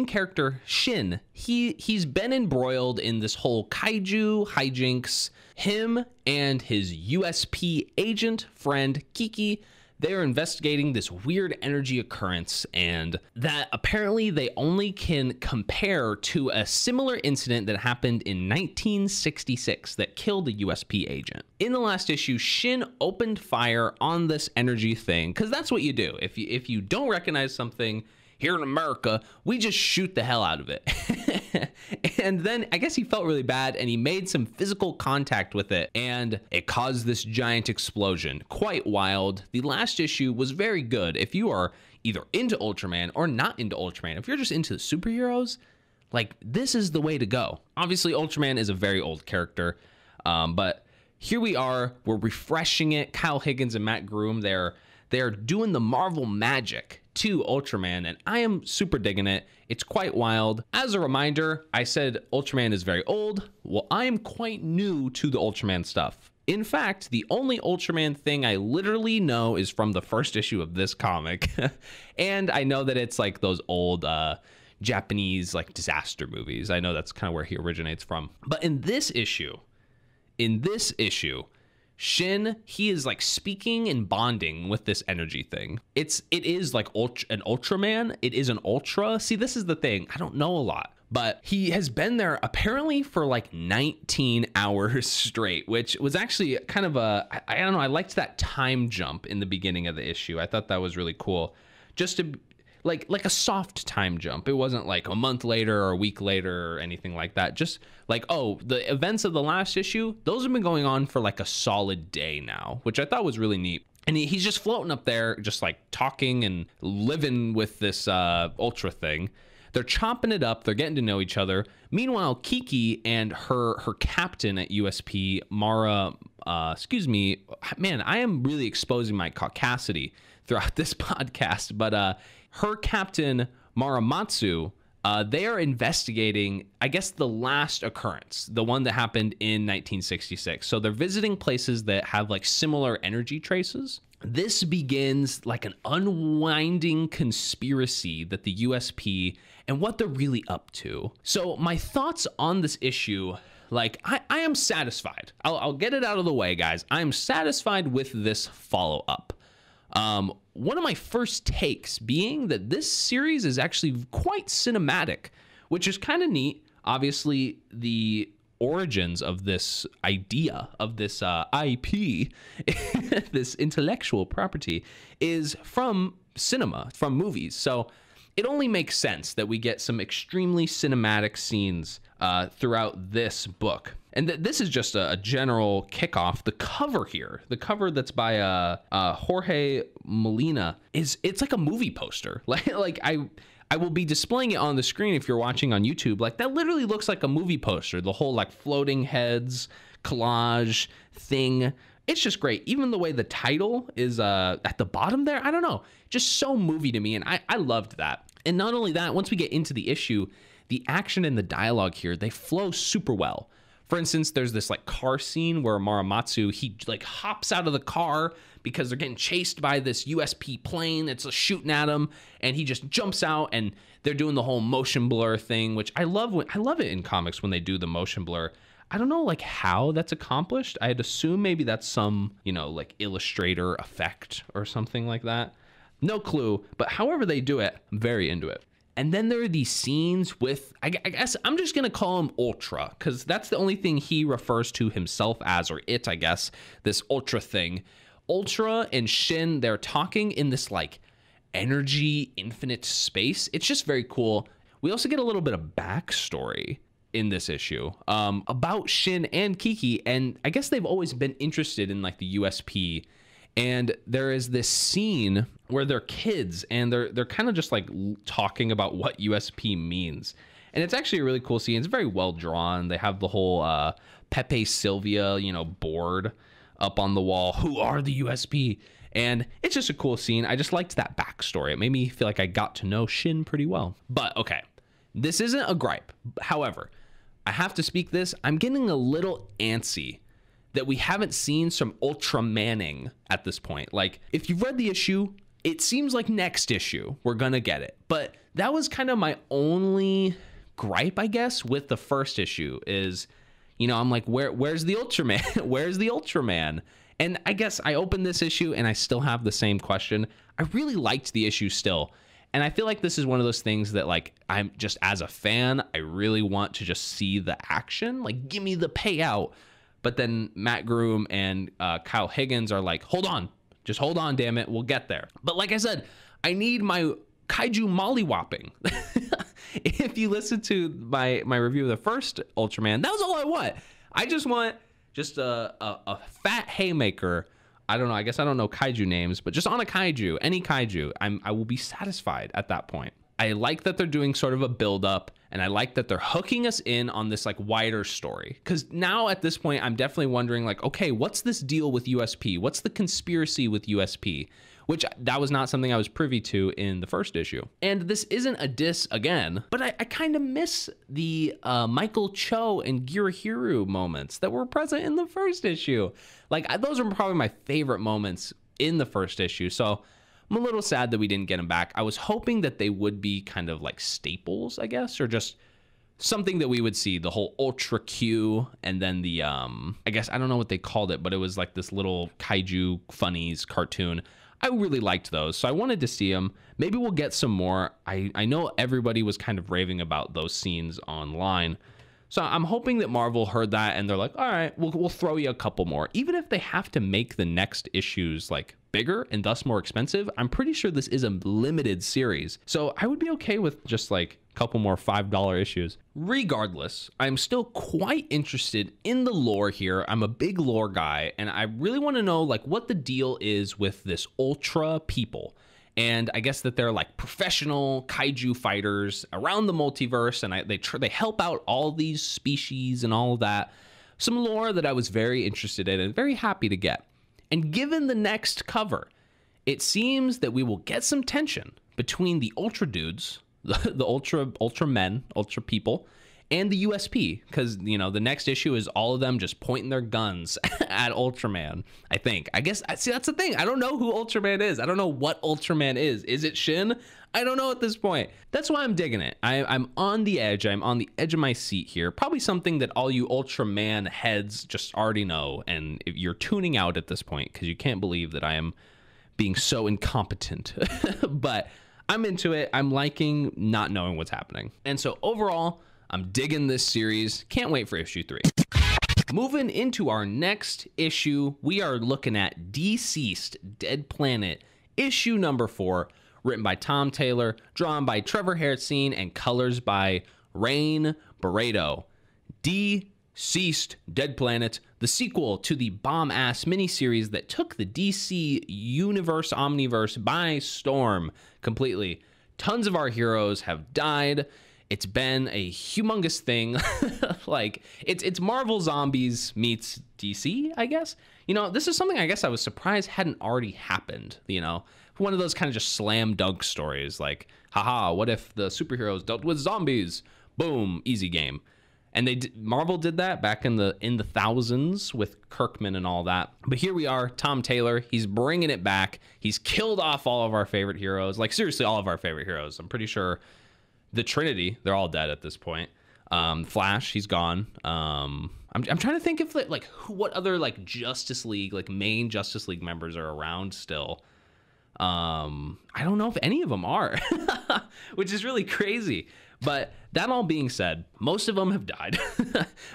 character, Shin, he's been embroiled in this whole kaiju hijinks. Him and his USP agent friend Kiki, they are investigating this weird energy occurrence, and that apparently they only can compare to a similar incident that happened in 1966 that killed a USP agent. In the last issue, Shin opened fire on this energy thing, because that's what you do. If you don't recognize something, here in America, we just shoot the hell out of it. And then I guess he felt really bad, and he made some physical contact with it, and it caused this giant explosion. Quite wild. The last issue was very good. If you are either into Ultraman or not into Ultraman, if you're just into the superheroes, like, this is the way to go. Obviously, Ultraman is a very old character, but here we are. We're refreshing it. Kyle Higgins and Matt Groom, they're doing the Marvel magic to Ultraman, and I am super digging it. It's quite wild. As a reminder, I said Ultraman is very old. Well, I am quite new to the Ultraman stuff. In fact, the only Ultraman thing I literally know is from the first issue of this comic. And I know that it's like those old Japanese like disaster movies. I know that's kind of where he originates from. But in this issue, Shin, he is like speaking and bonding with this energy thing. It is like an Ultraman. It is an Ultra. See, this is the thing. I don't know a lot, but he has been there apparently for like 19 hours straight, which was actually kind of I don't know. I liked that time jump in the beginning of the issue. I thought that was really cool. Just to like a soft time jump. It wasn't like a month later or a week later or anything like that. Just like, oh, the events of the last issue, those have been going on for like a solid day now, which I thought was really neat. And he's just floating up there, just like talking and living with this Ultra thing. They're chopping it up. They're getting to know each other. Meanwhile, Kiki and her captain at USP, Mara, excuse me, man, I am really exposing my caucasity throughout this podcast, but her captain, Maramatsu, they are investigating, I guess, the last occurrence, the one that happened in 1966. So they're visiting places that have like similar energy traces. This begins like an unwinding conspiracy that the USP and what they're really up to. So my thoughts on this issue, like, I am satisfied. I'll get it out of the way, guys. I'm satisfied with this follow-up. One of my first takes being that this series is actually quite cinematic, which is kind of neat. Obviously, the origins of this idea, of this IP, this intellectual property, is from cinema, from movies. So it only makes sense that we get some extremely cinematic scenes throughout this book. And this is just a general kickoff. The cover here, the cover that's by Jorge Molina, it's like a movie poster. Like I will be displaying it on the screen if you're watching on YouTube. Like, that literally looks like a movie poster. The whole like floating heads collage thing. It's just great. Even the way the title is at the bottom there, I don't know, just so movie to me, and I loved that. And not only that, once we get into the issue, the action and the dialogue here, they flow super well. For instance, there's this like car scene where Maramatsu, he like hops out of the car because they're getting chased by this USP plane that's shooting at him, and he just jumps out, and they're doing the whole motion blur thing, which I love. I love it in comics when they do the motion blur. I don't know like how that's accomplished. I'd assume maybe that's some, you know, like Illustrator effect or something like that. No clue, but however they do it, I'm very into it. And then there are these scenes with, I guess I'm just going to call him Ultra, because that's the only thing he refers to himself as, or it, I guess, this Ultra thing. Ultra and Shin, they're talking in this like energy infinite space. It's just very cool. We also get a little bit of backstory in this issue about Shin and Kiki, and I guess they've always been interested in like the USP. And there is this scene where they're kids and they're kind of just like talking about what USP means. And it's actually a really cool scene. It's very well drawn. They have the whole Pepe Sylvia, you know, board up on the wall. Who are the USP? And it's just a cool scene. I just liked that backstory. It made me feel like I got to know Shin pretty well. But okay, this isn't a gripe. However, I have to speak this. I'm getting a little antsy that we haven't seen some Ultramanning at this point. Like, if you've read the issue, it seems like next issue we're gonna get it. But that was kind of my only gripe, I guess, with the first issue is, you know, I'm like, where's the Ultraman? Where's the Ultraman? And I guess I opened this issue and I still have the same question. I really liked the issue still. And I feel like this is one of those things that, like, I'm just, as a fan, I really want to just see the action. Like, give me the payout. But then Matt Groom and Kyle Higgins are like, hold on, just hold on, damn it, we'll get there. But like I said, I need my kaiju mollywopping. If you listen to my review of the first Ultraman, that was all I want. I just want just a fat haymaker. I don't know, I guess I don't know kaiju names, but just on a kaiju, any kaiju, I will be satisfied at that point. I like that they're doing sort of a build up, and I like that they're hooking us in on this like wider story. Because now at this point, I'm definitely wondering like, okay, what's this deal with USP? What's the conspiracy with USP? Which that was not something I was privy to in the first issue. And this isn't a diss again, but I kind of miss the Michael Cho and Girahiru moments that were present in the first issue. Like, those are probably my favorite moments in the first issue. So I'm a little sad that we didn't get them back. I was hoping that they would be kind of like staples, I guess, or just something that we would see, the whole Ultra Q, and then the, I guess, I don't know what they called it, but it was like this little kaiju funnies cartoon. I really liked those, so I wanted to see them. Maybe we'll get some more. I know everybody was kind of raving about those scenes online. So I'm hoping that Marvel heard that and they're like, all right, we'll throw you a couple more. Even if they have to make the next issues like bigger and thus more expensive, I'm pretty sure this is a limited series. So I would be okay with just like a couple more $5 issues. Regardless, I'm still quite interested in the lore here. I'm a big lore guy, and I really want to know like what the deal is with this Ultra people. And I guess that they're like professional kaiju fighters around the multiverse, and they help out all these species and all of that. Some lore that I was very interested in and very happy to get. And given the next cover, it seems that we will get some tension between the Ultra dudes, the Ultra men, Ultra people, and the USP, because, you know, the next issue is all of them just pointing their guns at Ultraman, I think. I guess, see, that's the thing. I don't know who Ultraman is. I don't know what Ultraman is. Is it Shin? I don't know at this point. That's why I'm digging it. I'm on the edge. I'm on the edge of my seat here. Probably something that all you Ultraman heads just already know, and if you're tuning out at this point because you can't believe that I am being so incompetent. But I'm into it. I'm liking not knowing what's happening. And so overall, I'm digging this series. Can't wait for issue 3. Moving into our next issue, we are looking at DCeased, Dead Planet, issue number 4, written by Tom Taylor, drawn by Trevor Hairsine, and colors by Rain Barreto. DCeased, Dead Planet, the sequel to the bomb-ass miniseries that took the DC universe, omniverse by storm completely. Tons of our heroes have died. It's been a humongous thing. Like, it's Marvel Zombies meets DC, I guess. You know, this is something I guess I was surprised hadn't already happened, you know? One of those kind of just slam dunk stories, like, haha, what if the superheroes dealt with zombies? Boom, easy game. And Marvel did that back in the thousands with Kirkman and all that. But here we are, Tom Taylor. He's bringing it back. He's killed off all of our favorite heroes. Like, seriously, all of our favorite heroes. I'm pretty sure the Trinity, they're all dead at this point. Flash, he's gone. I'm trying to think if like what other like Justice League, like main Justice League members are around still. I don't know if any of them are, which is really crazy. But that all being said, most of them have died.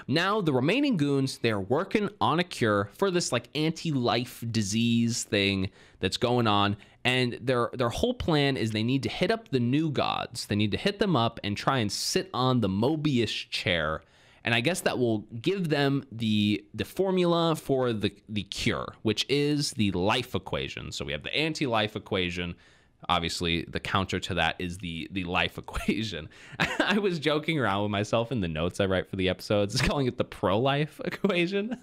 Now the remaining goons, they're working on a cure for this like anti-life disease thing that's going on. And their whole plan is they need to hit up the new gods. They need to hit them up and try and sit on the Mobius chair. And I guess that will give them the formula for the cure, which is the life equation. So we have the anti-life equation. Obviously, the counter to that is the life equation. I was joking around with myself in the notes I write for the episodes, calling it the pro-life equation.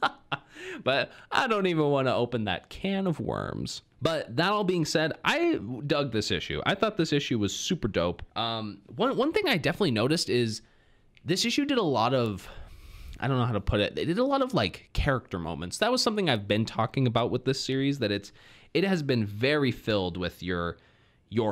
But I don't even want to open that can of worms. But that all being said, I dug this issue. I thought this issue was super dope. One thing I definitely noticed is this issue did a lot of, I don't know how to put it. They did a lot of like character moments. That was something I've been talking about with this series, that it has been very filled with your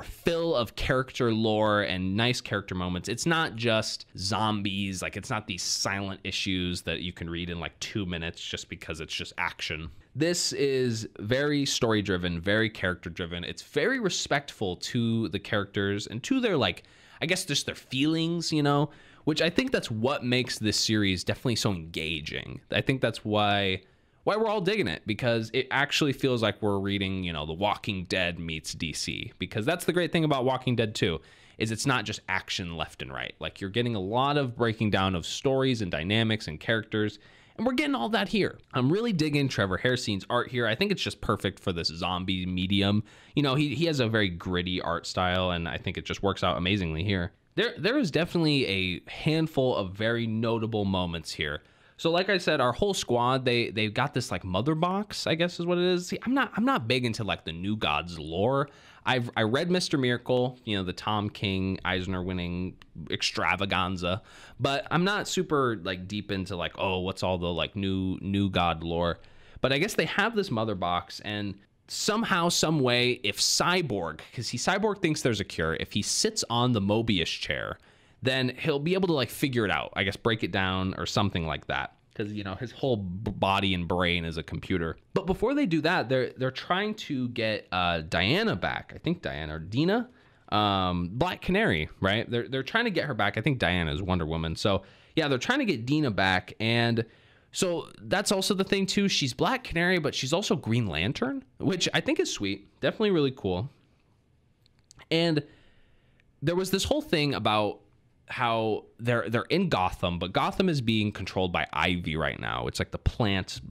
fill of character lore and nice character moments. It's not just zombies. Like, it's not these silent issues that you can read in like 2 minutes just because it's just action. This is very story driven, very character driven. It's very respectful to the characters and to their, like, I guess just their feelings, you know, which I think that's what makes this series definitely so engaging. I think that's why we're all digging it, because it actually feels like we're reading, you know, The Walking Dead meets DC, because that's the great thing about Walking Dead 2, is it's not just action left and right. Like, you're getting a lot of breaking down of stories and dynamics and characters, and we're getting all that here. I'm really digging Trevor Hairston's art here. I think it's just perfect for this zombie medium. You know, he has a very gritty art style, and I think it just works out amazingly here. There is definitely a handful of very notable moments here. So like I said, our whole squad, they've got this like mother box, I guess is what it is. See, I'm not big into like the New Gods lore. I read Mr. Miracle, you know, the Tom King Eisner winning extravaganza, but I'm not super like deep into like, oh, what's all the like new God lore. But I guess they have this mother box, and somehow, some way, if Cyborg, because Cyborg thinks there's a cure, if he sits on the Mobius chair, then he'll be able to like figure it out, I guess, break it down or something like that, because, you know, his whole body and brain is a computer. But before they do that, they're trying to get Diana back. I think Diana or Dina, Black Canary, right? They're trying to get her back. I think Diana is Wonder Woman. So yeah, they're trying to get Dina back, and so that's also the thing too. She's Black Canary, but she's also Green Lantern, which I think is sweet. Definitely really cool. And there was this whole thing about how they're in Gotham, but Gotham is being controlled by Ivy right now. It's like the plant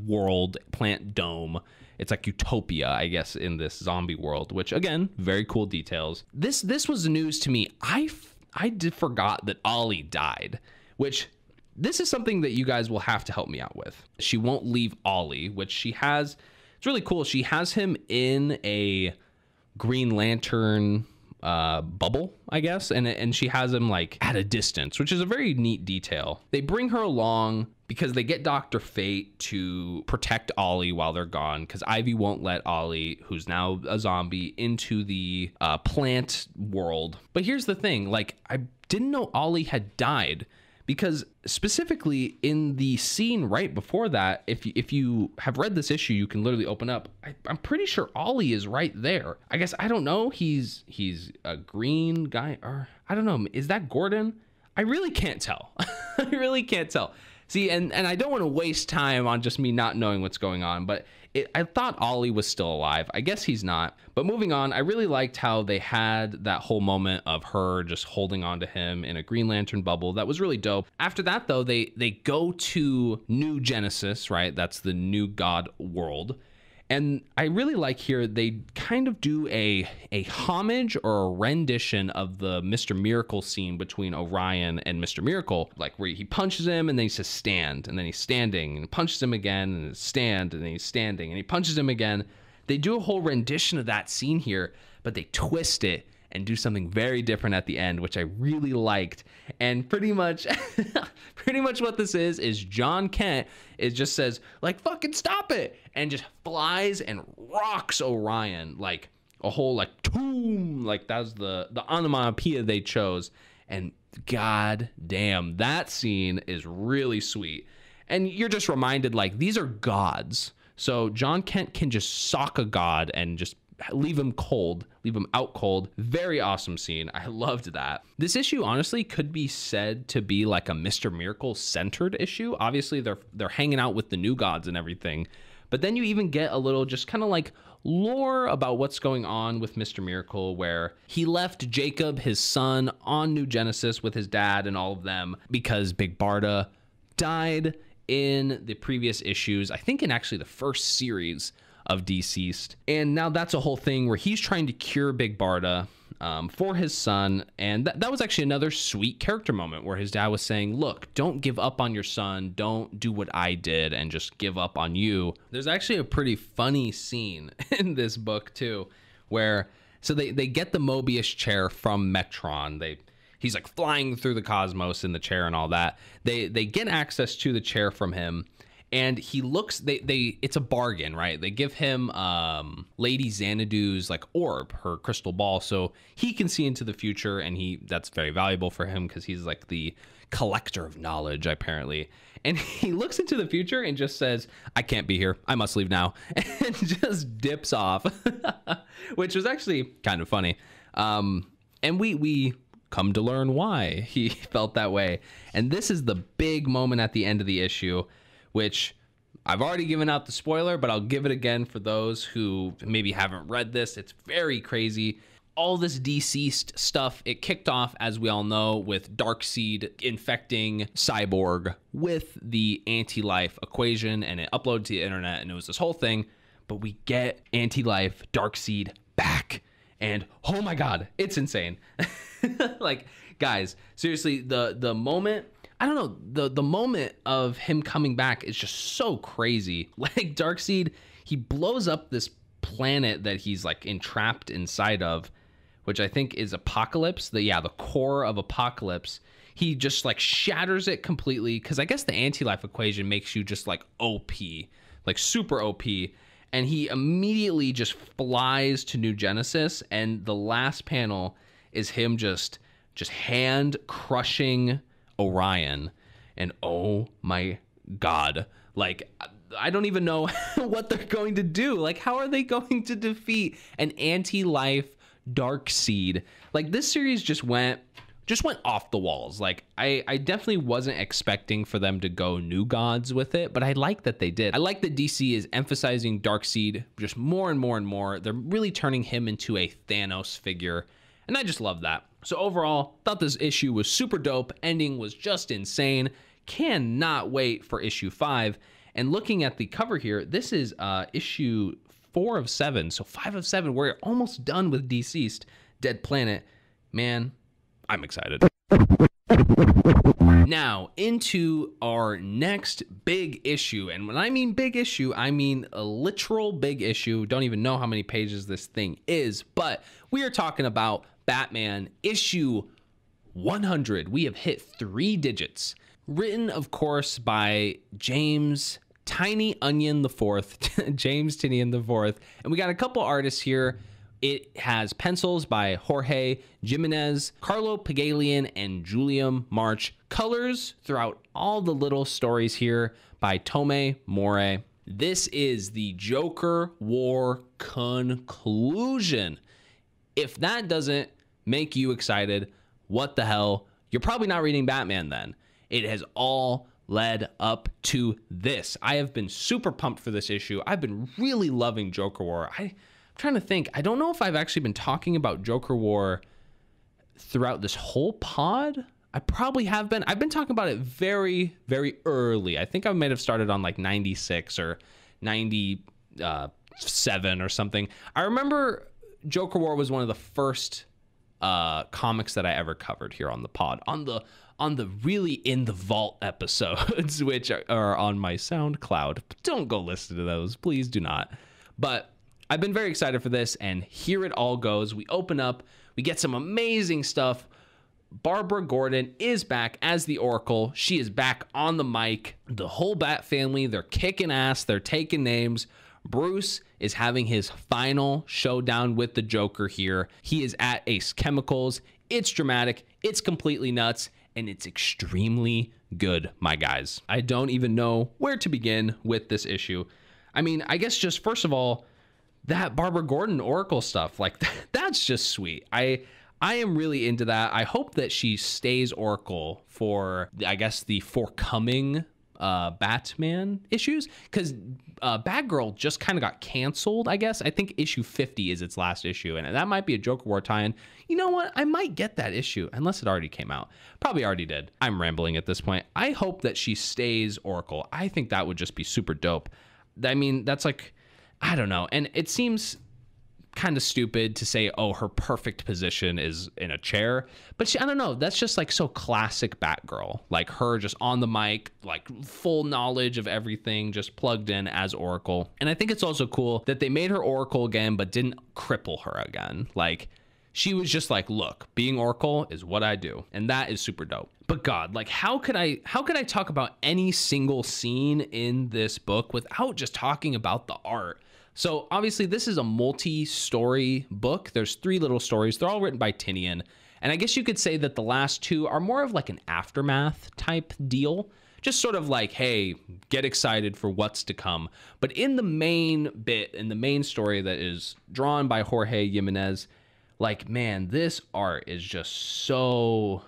world, plant dome. It's like utopia, I guess, in this zombie world, which again, very cool details. This was news to me. I forgot that Ollie died, which this is something that you guys will have to help me out with. She won't leave Ollie, which she has. It's really cool. She has him in a Green Lantern bubble, I guess, and she has him like at a distance, which is a very neat detail. They bring her along because they get Dr. Fate to protect Ollie while they're gone, because Ivy won't let Ollie, who's now a zombie, into the plant world. But here's the thing, like, I didn't know Ollie had died, because specifically in the scene right before that, if you have read this issue, you can literally open up. I'm pretty sure Ollie is right there. I guess, I don't know. He's a green guy, or I don't know. Is that Gordon? I really can't tell. I really can't tell. See, and I don't want to waste time on just me not knowing what's going on, but I thought Ollie was still alive. I guess he's not. But moving on, I really liked how they had that whole moment of her just holding on to him in a Green Lantern bubble. That was really dope. After that, though, they go to New Genesis, right? That's the New God world. And I really like here, they kind of do a homage or a rendition of the Mr. Miracle scene between Orion and Mr. Miracle, like where he punches him and then he says stand, and then he's standing, and punches him again, and stand, and then he's standing, and he punches him again. They do a whole rendition of that scene here, but they twist it and do something very different at the end, which I really liked. And pretty much what this is John Kent just says, like, fucking stop it, and just flies and rocks Orion like a whole, like, tomb. Like, that was the onomatopoeia they chose. And god damn, that scene is really sweet. And you're just reminded, like, these are gods. So John Kent can just sock a god and just leave him cold, leave him out cold. Very awesome scene. I loved that. This issue honestly could be said to be like a Mr. Miracle centered issue. Obviously they're hanging out with the new gods and everything, but then you even get a little just kind of like lore about what's going on with Mr. Miracle, where he left Jacob, his son, on New Genesis with his dad and all of them because Big Barda died in the previous issues, I think in actually the first series of DCeased. And now that's a whole thing where he's trying to cure Big Barda for his son. And that was actually another sweet character moment where his dad was saying, look, don't give up on your son. Don't do what I did and just give up on you. There's actually a pretty funny scene in this book too, where so they get the Mobius chair from Metron. He's like flying through the cosmos in the chair and all that. They get access to the chair from him. And he looks, it's a bargain, right? They give him Lady Xanadu's like orb, her crystal ball, so he can see into the future, and that's very valuable for him because he's like the collector of knowledge, apparently. And he looks into the future and just says, I can't be here. I must leave now. And just dips off, which was actually kind of funny. And we come to learn why he felt that way. And this is the big moment at the end of the issue, which I've already given out the spoiler, but I'll give it again for those who maybe haven't read this. It's very crazy. All this DCeased stuff, it kicked off, as we all know, with Darkseid infecting Cyborg with the anti-life equation, and it uploaded to the internet, and it was this whole thing. But we get anti-life Darkseid back, and oh my god, it's insane. Like, guys, seriously, the moment, I don't know, the moment of him coming back is just so crazy. Like, Darkseid, he blows up this planet that he's like entrapped inside of, which I think is Apocalypse. The core of Apocalypse. He just like shatters it completely, because I guess the anti-life equation makes you just like OP, like super OP. And he immediately just flies to New Genesis, and the last panel is him just hand crushing Orion. And oh my god, like, I don't even know what they're going to do. Like, how are they going to defeat an anti-life Darkseid? Like, this series just went off the walls. Like, I definitely wasn't expecting for them to go new gods with it, but I like that they did. I like that DC is emphasizing Darkseid just more and more and more. They're really turning him into a Thanos figure, and I just love that. So overall, thought this issue was super dope. Ending was just insane. Cannot wait for issue 5. And looking at the cover here, this is issue 4 of 7. So 5 of 7. We're almost done with DCeased, Dead Planet. Man, I'm excited. Now, into our next big issue. And when I mean big issue, I mean a literal big issue. Don't even know how many pages this thing is. But we are talking about Batman issue 100. We have hit 3 digits. Written, of course, by James Tiny Onion the Fourth, James Tinian the Fourth, and we got a couple artists here. It has pencils by Jorge Jimenez, Carlo Pagalian, and Julian March. Colors throughout all the little stories here by Tome More. This is the Joker War conclusion. If that doesn't make you excited, what the hell? You're probably not reading Batman then. It has all led up to this. I have been super pumped for this issue. I've been really loving Joker War. I'm trying to think. I don't know if I've actually been talking about Joker War throughout this whole pod. I probably have been. I've been talking about it very, very early. I think I might have started on like 96 or 97 or something. I remember Joker War was one of the first comics that I ever covered here on the pod, on the really in the vault episodes, which are on my SoundCloud. Don't go listen to those, please do not. But I've been very excited for this, and here it all goes. We open up We get some amazing stuff. Barbara Gordon is back as the Oracle. She is back on the mic. The whole Bat family, they're kicking ass. They're taking names. Bruce is having his final showdown with the Joker here. He is at Ace Chemicals. It's dramatic. It's completely nuts. And it's extremely good, my guys. I don't even know where to begin with this issue. I mean, I guess just first of all, that Barbara Gordon Oracle stuff, like that's just sweet. I am really into that. I hope that she stays Oracle for, I guess, the forthcoming Batman issues, because Batgirl just kind of got canceled, I guess. I think issue 50 is its last issue, and that might be a Joker War tie-in. You know what? I might get that issue, unless it already came out. Probably already did. I'm rambling at this point. I hope that she stays Oracle. I think that would just be super dope. I mean, that's like, I don't know. And it seems kind of stupid to say, oh, her perfect position is in a chair, but I don't know, that's just like so classic Batgirl, like her just on the mic, like full knowledge of everything, just plugged in as Oracle. And I think it's also cool that they made her Oracle again but didn't cripple her again. Like, she was just like, look, being Oracle is what I do, and that is super dope. But God, like, how could I talk about any single scene in this book without just talking about the art? So obviously this is a multi-story book. There's 3 little stories. They're all written by Tinian. And I guess you could say that the last 2 are more of like an aftermath type deal. Just sort of like, hey, get excited for what's to come. But in the main bit, in the main story that is drawn by Jorge Jimenez, like, man, this art is just so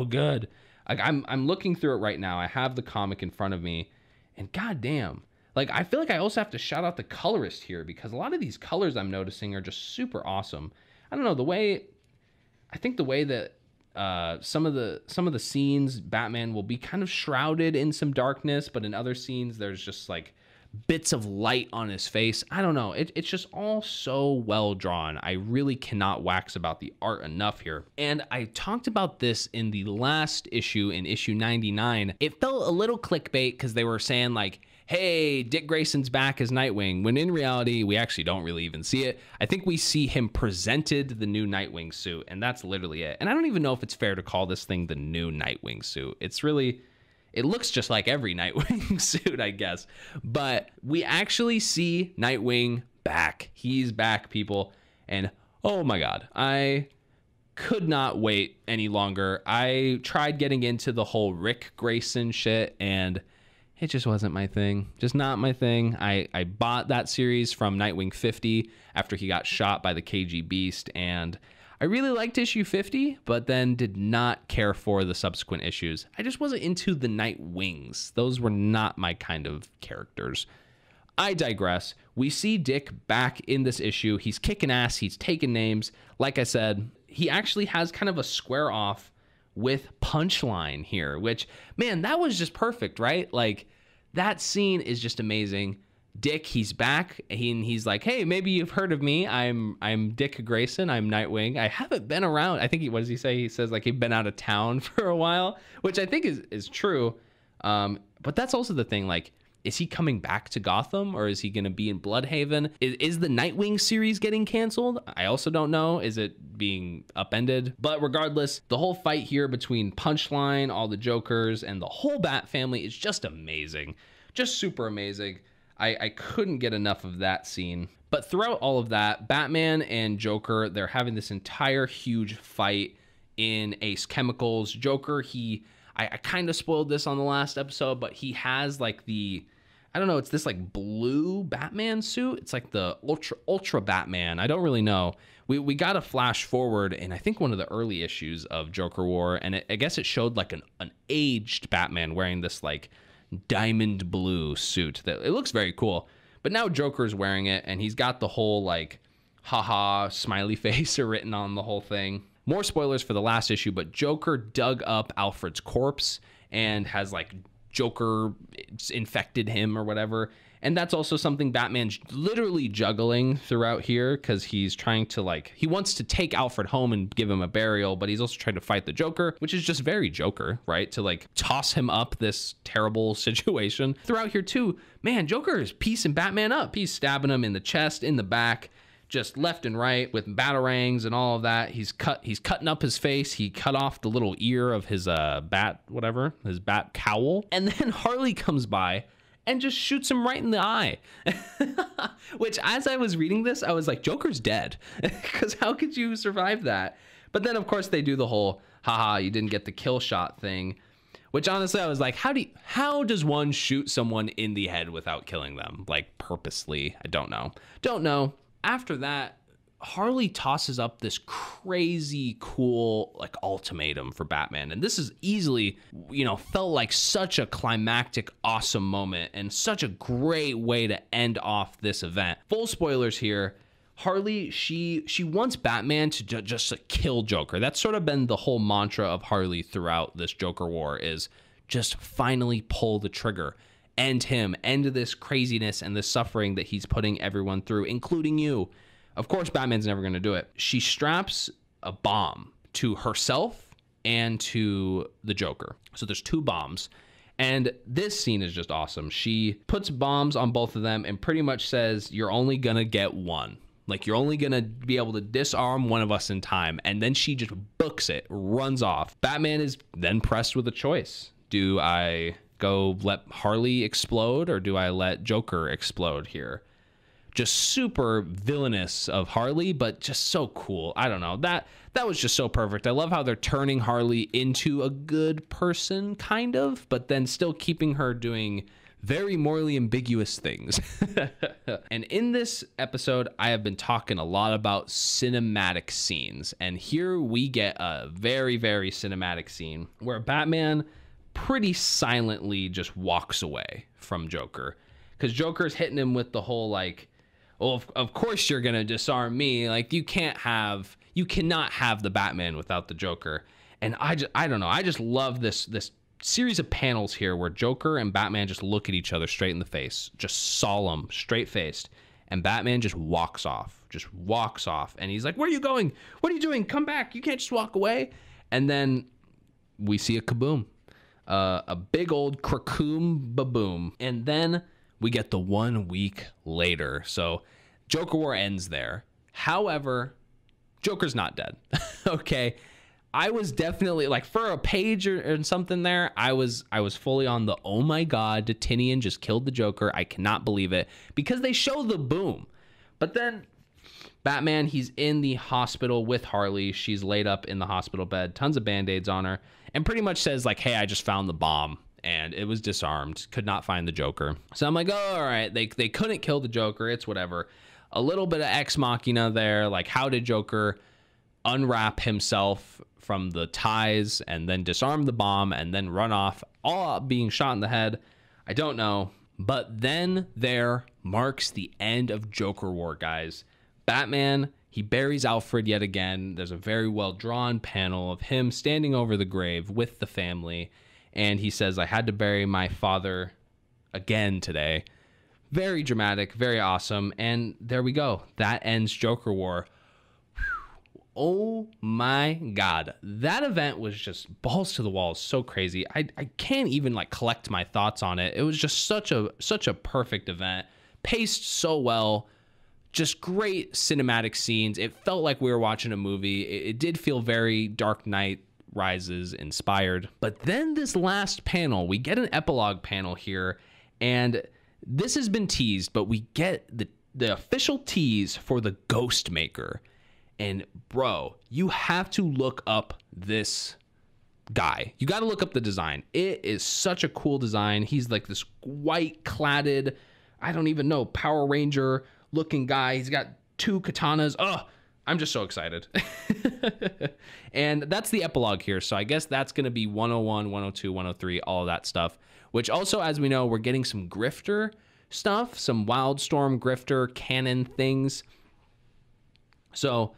good. Like, I'm looking through it right now. I have the comic in front of me, and goddamn. Like, I feel like I also have to shout out the colorist here, because a lot of these colors I'm noticing are just super awesome. I don't know, the way that some of the scenes, Batman will be kind of shrouded in some darkness, but in other scenes there's just like bits of light on his face. I don't know. It's just all so well drawn. I really cannot wax about the art enough here. And I talked about this in the last issue, in issue 99. It felt a little clickbait because they were saying like, hey, Dick Grayson's back as Nightwing, when in reality, we actually don't really even see it. I think we see him presented the new Nightwing suit, and that's literally it. And I don't even know if it's fair to call this thing the new Nightwing suit. It's really, it looks just like every Nightwing suit, I guess. But we actually see Nightwing back. He's back, people. And oh my God, I could not wait any longer. I tried getting into the whole Rick Grayson shit, and it just wasn't my thing. Just not my thing. I bought that series from Nightwing 50 after he got shot by the KG Beast, and I really liked issue 50, but then did not care for the subsequent issues. I just wasn't into the Nightwings. Those were not my kind of characters. I digress. We see Dick back in this issue. He's kicking ass. He's taking names. Like I said, he actually has kind of a square off with Punchline here, which, man, that was just perfect, right? Like, that scene is just amazing. Dick, he's back, and he's like, hey, maybe you've heard of me. I'm Dick Grayson. I'm Nightwing. I haven't been around. I think what does he say? He says like he'd been out of town for a while, which I think is true. But that's also the thing, like, is he coming back to Gotham, or is he going to be in Bloodhaven? Is the Nightwing series getting canceled? I also don't know. Is it being upended? But regardless, the whole fight here between Punchline, all the Jokers, and the whole Bat family is just amazing. Just super amazing. I couldn't get enough of that scene. But throughout all of that, Batman and Joker, they're having this entire huge fight in Ace Chemicals. Joker, I kind of spoiled this on the last episode, but he has like I don't know, it's this like blue Batman suit. It's like the ultra Batman. I don't really know. We got a flash forward in I think one of the early issues of Joker War, and I guess it showed like an aged Batman wearing this like diamond blue suit. That it looks very cool. But now Joker's wearing it, and he's got the whole like haha smiley face written on the whole thing. More spoilers for the last issue, but Joker dug up Alfred's corpse and has like Joker infected him or whatever. And that's also something Batman's literally juggling throughout here, because he's trying to like, he wants to take Alfred home and give him a burial, but he's also trying to fight the Joker, which is just very Joker, right? To like toss him up this terrible situation. Throughout here too, man, Joker is piecing Batman up. He's stabbing him in the chest, in the back, just left and right with batarangs and all of that. He's cutting up his face. He cut off the little ear of his bat cowl. And then Harley comes by and just shoots him right in the eye. Which, as I was reading this, I was like, Joker's dead. Because how could you survive that? But then, of course, they do the whole, haha, you didn't get the kill shot thing. Which, honestly, I was like, how does one shoot someone in the head without killing them? Like, purposely? I don't know. After that, Harley tosses up this crazy cool like ultimatum for Batman. And this is easily, felt like such a climactic, awesome moment and such a great way to end off this event. Full spoilers here. Harley, she wants Batman to just kill Joker. That's sort of been the whole mantra of Harley throughout this Joker war, is just finally pull the trigger. End him, end this craziness and the suffering that he's putting everyone through, including you. Of course, Batman's never going to do it. She straps a bomb to herself and to the Joker. So there's 2 bombs. And this scene is just awesome. She puts bombs on both of them and pretty much says, you're only going to get one. Like, you're only going to be able to disarm one of us in time. And then she just books it, runs off. Batman is then pressed with a choice. Do I go let Harley explode, or do I let Joker explode here? Just super villainous of Harley, but just so cool. I don't know. That was just so perfect. I love how they're turning Harley into a good person, kind of, but then still keeping her doing very morally ambiguous things. And in this episode, I have been talking a lot about cinematic scenes. And here we get a very, very cinematic scene where Batman pretty silently just walks away from Joker, because Joker's hitting him with the whole like, well, of course you're gonna disarm me. Like, you cannot have the Batman without the Joker. And I don't know. I just love this series of panels here where Joker and Batman just look at each other straight in the face, just solemn, straight faced, and Batman just walks off. And he's like, where are you going? What are you doing? Come back. You can't just walk away. And then we see a kaboom. A big old krakoom baboom. And then we get the 1 week later. So Joker War ends there. However, Joker's not dead. Okay. I was definitely like, for a page or something there, I was fully on the, oh my God, Tinian just killed the Joker. I cannot believe it, because they show the boom. But then Batman, he's in the hospital with Harley. She's laid up in the hospital bed, tons of Band-Aids on her, and pretty much says like, hey, I just found the bomb and it was disarmed. Could not find the Joker. So I'm like, oh, all right. They couldn't kill the Joker. It's whatever. A little bit of ex machina there. Like, how did Joker unwrap himself from the ties and then disarm the bomb and then run off, all being shot in the head? I don't know. But then there marks the end of Joker War, guys. Batman, he buries Alfred yet again. There's a very well drawn panel of him standing over the grave with the family. And he says, I had to bury my father again today. Very dramatic, very awesome. And there we go. That ends Joker War. Oh my God. That event was just balls to the walls. So crazy. I can't even like collect my thoughts on it. It was just such a perfect event. Paced so well. Just great cinematic scenes. It felt like we were watching a movie. It did feel very Dark Knight Rises inspired. But then this last panel, we get an epilogue panel here, and this has been teased, but we get the official tease for the Ghost Maker. And bro, you have to look up this guy. You got to look up the design. It is such a cool design. He's like this white cladded, I don't even know, Power Ranger looking guy. He's got 2 katanas. Oh, I'm just so excited. And that's the epilogue here. So I guess that's going to be 101, 102, 103, all of that stuff, which also, as we know, we're getting some Grifter stuff, some Wildstorm Grifter canon things. So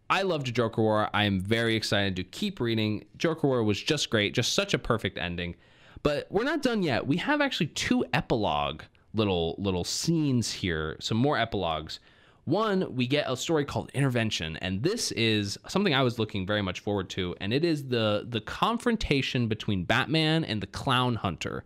I loved Joker War. I am very excited to keep reading. Joker War was just great. Just such a perfect ending. But we're not done yet. We have actually 2 epilogue little scenes here. Some more epilogues. One, we get a story called Intervention, and this is something I was looking very much forward to, and it is the confrontation between Batman and the Clown Hunter,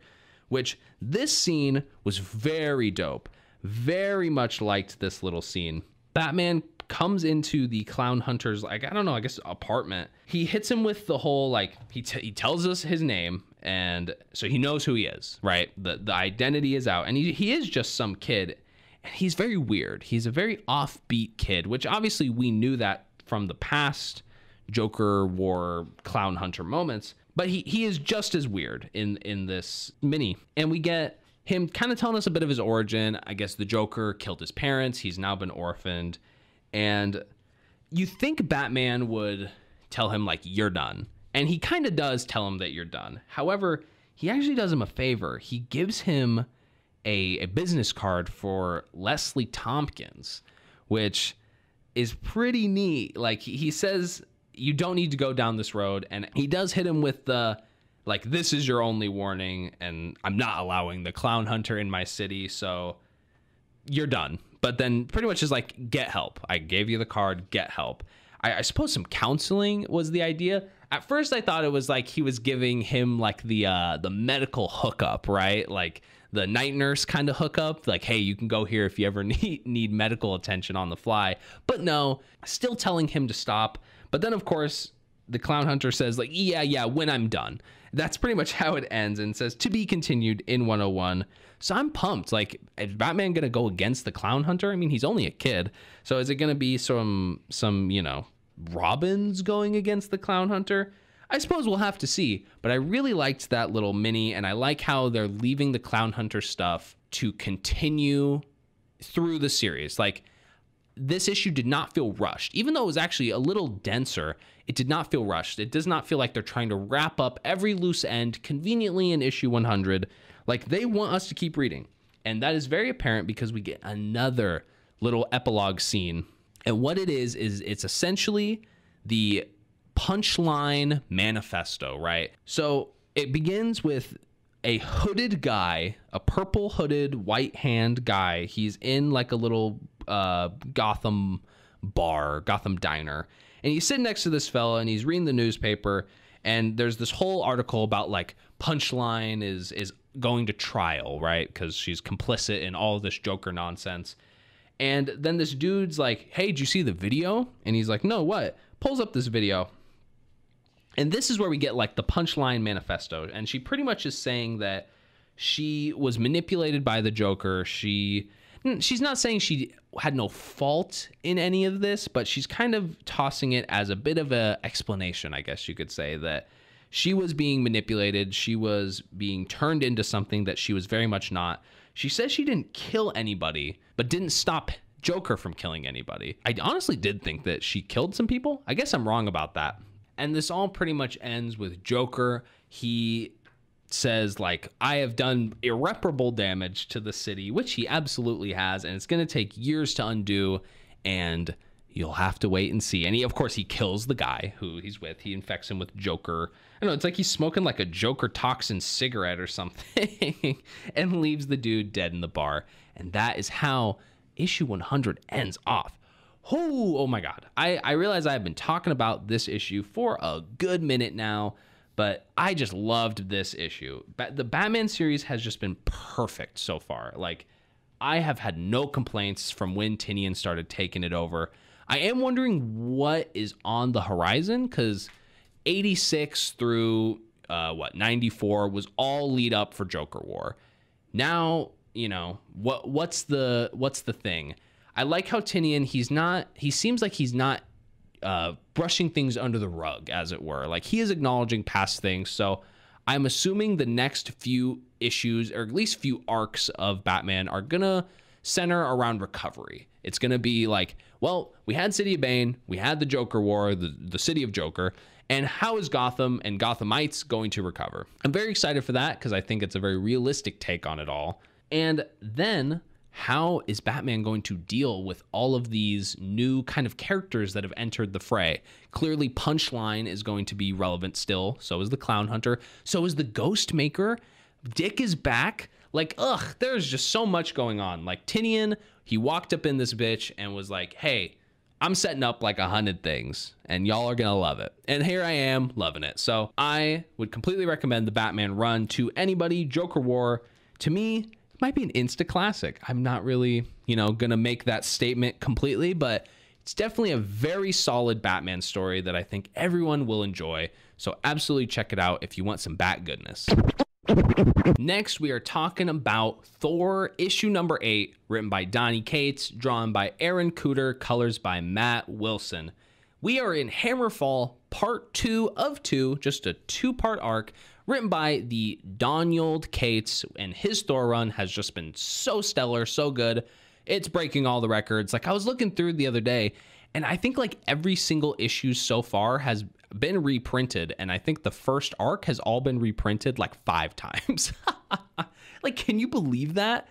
which this scene was very dope. Very much liked this little scene. Batman comes into the Clown Hunter's, like, I don't know, I guess apartment. He hits him with the whole, like, he tells us his name, and so he knows who he is, right? The identity is out, and he is just some kid, and he's very weird. He's a very offbeat kid, which obviously we knew that from the past Joker War Clown Hunter moments, but he is just as weird in this mini. And we get him kind of telling us a bit of his origin. I guess the Joker killed his parents. He's now been orphaned. And you think Batman would tell him, like, you're done. And he kind of does tell him that you're done. However, he actually does him a favor. He gives him a business card for Leslie Tompkins, which is pretty neat. Like, he says, you don't need to go down this road. And he does hit him with the, like, this is your only warning, and I'm not allowing the Clown Hunter in my city, so you're done. But then pretty much is like, get help. I gave you the card, get help. I suppose some counseling was the idea. At first, I thought it was like he was giving him like the medical hookup, right? Like the night nurse kind of hookup. Like, hey, you can go here if you ever need medical attention on the fly. But no, still telling him to stop. But then, of course, the Clown Hunter says, like, yeah, when I'm done. That's pretty much how it ends, and says to be continued in 101. So I'm pumped. Like, is Batman gonna go against the Clown Hunter? I mean, he's only a kid. So is it gonna be some you know, Robins going against the Clown Hunter? I suppose we'll have to see. But I really liked that little mini, and I like how they're leaving the Clown Hunter stuff to continue through the series. Like, this issue did not feel rushed. Even though it was actually a little denser, it did not feel rushed. It does not feel like they're trying to wrap up every loose end conveniently in issue 100. Like, they want us to keep reading. And that is very apparent because we get another little epilogue scene. And what it is it's essentially the Punchline manifesto, right? So it begins with a hooded guy, a purple hooded white hand guy. He's in like a little Gotham bar, Gotham diner. And he's sitting next to this fella and he's reading the newspaper. And there's this whole article about like Punchline is going to trial, right? Because she's complicit in all this Joker nonsense. And then this dude's like, hey, did you see the video? And he's like, no, what? Pulls up this video. And this is where we get like the Punchline manifesto. And she pretty much is saying that she was manipulated by the Joker. She's not saying she had no fault in any of this, but she's kind of tossing it as a bit of a explanation, I guess you could say, that she was being manipulated. She was being turned into something that she was very much not. She says she didn't kill anybody, but didn't stop Joker from killing anybody. I honestly did think that she killed some people. I guess I'm wrong about that. And this all pretty much ends with Joker. He says, like, I have done irreparable damage to the city, which he absolutely has, and it's going to take years to undo, and you'll have to wait and see. And he, of course, he kills the guy who he's with. He infects him with Joker. I don't know, it's like he's smoking like a Joker toxin cigarette or something and leaves the dude dead in the bar. And that is how issue 100 ends off. Oh my God. I realize I've been talking about this issue for a good minute now, but I just loved this issue. The Batman series has just been perfect so far. Like, I have had no complaints from when Tynion started taking it over. I am wondering what is on the horizon, because 86 through 94 was all lead up for Joker War. Now, you know, what's the thing? I like how Tynion, he seems like he's not brushing things under the rug, as it were. Like, he is acknowledging past things. So I'm assuming the next few issues, or at least few arcs of Batman, are gonna center around recovery. It's gonna be like, well, we had City of Bane, we had the Joker War, the City of Joker, and how is Gotham and Gothamites going to recover? I'm very excited for that, because I think it's a very realistic take on it all. And then, how is Batman going to deal with all of these new kind of characters that have entered the fray? Clearly, Punchline is going to be relevant still. So is the Clown Hunter. So is the Ghost Maker. Dick is back. Like, there's just so much going on. Like, Tynion, he walked up in this bitch and was like, hey, I'm setting up like 100 things and y'all are going to love it. And here I am loving it. So I would completely recommend the Batman run to anybody. Joker War, to me, might be an insta classic. I'm not really, gonna make that statement completely, but it's definitely a very solid Batman story that I think everyone will enjoy. So absolutely check it out if you want some Bat goodness. Next, we are talking about Thor issue number 8, written by Donny Cates, drawn by Aaron Kuder, colors by Matt Wilson. We are in Hammerfall part 2 of 2, just a 2-part arc, written by the Donald Cates, and his Thor run has just been so stellar, so good. It's breaking all the records. Like, I was looking through the other day, and I think like every single issue so far has been reprinted, and I think the first arc has all been reprinted like 5 times. Like, can you believe that?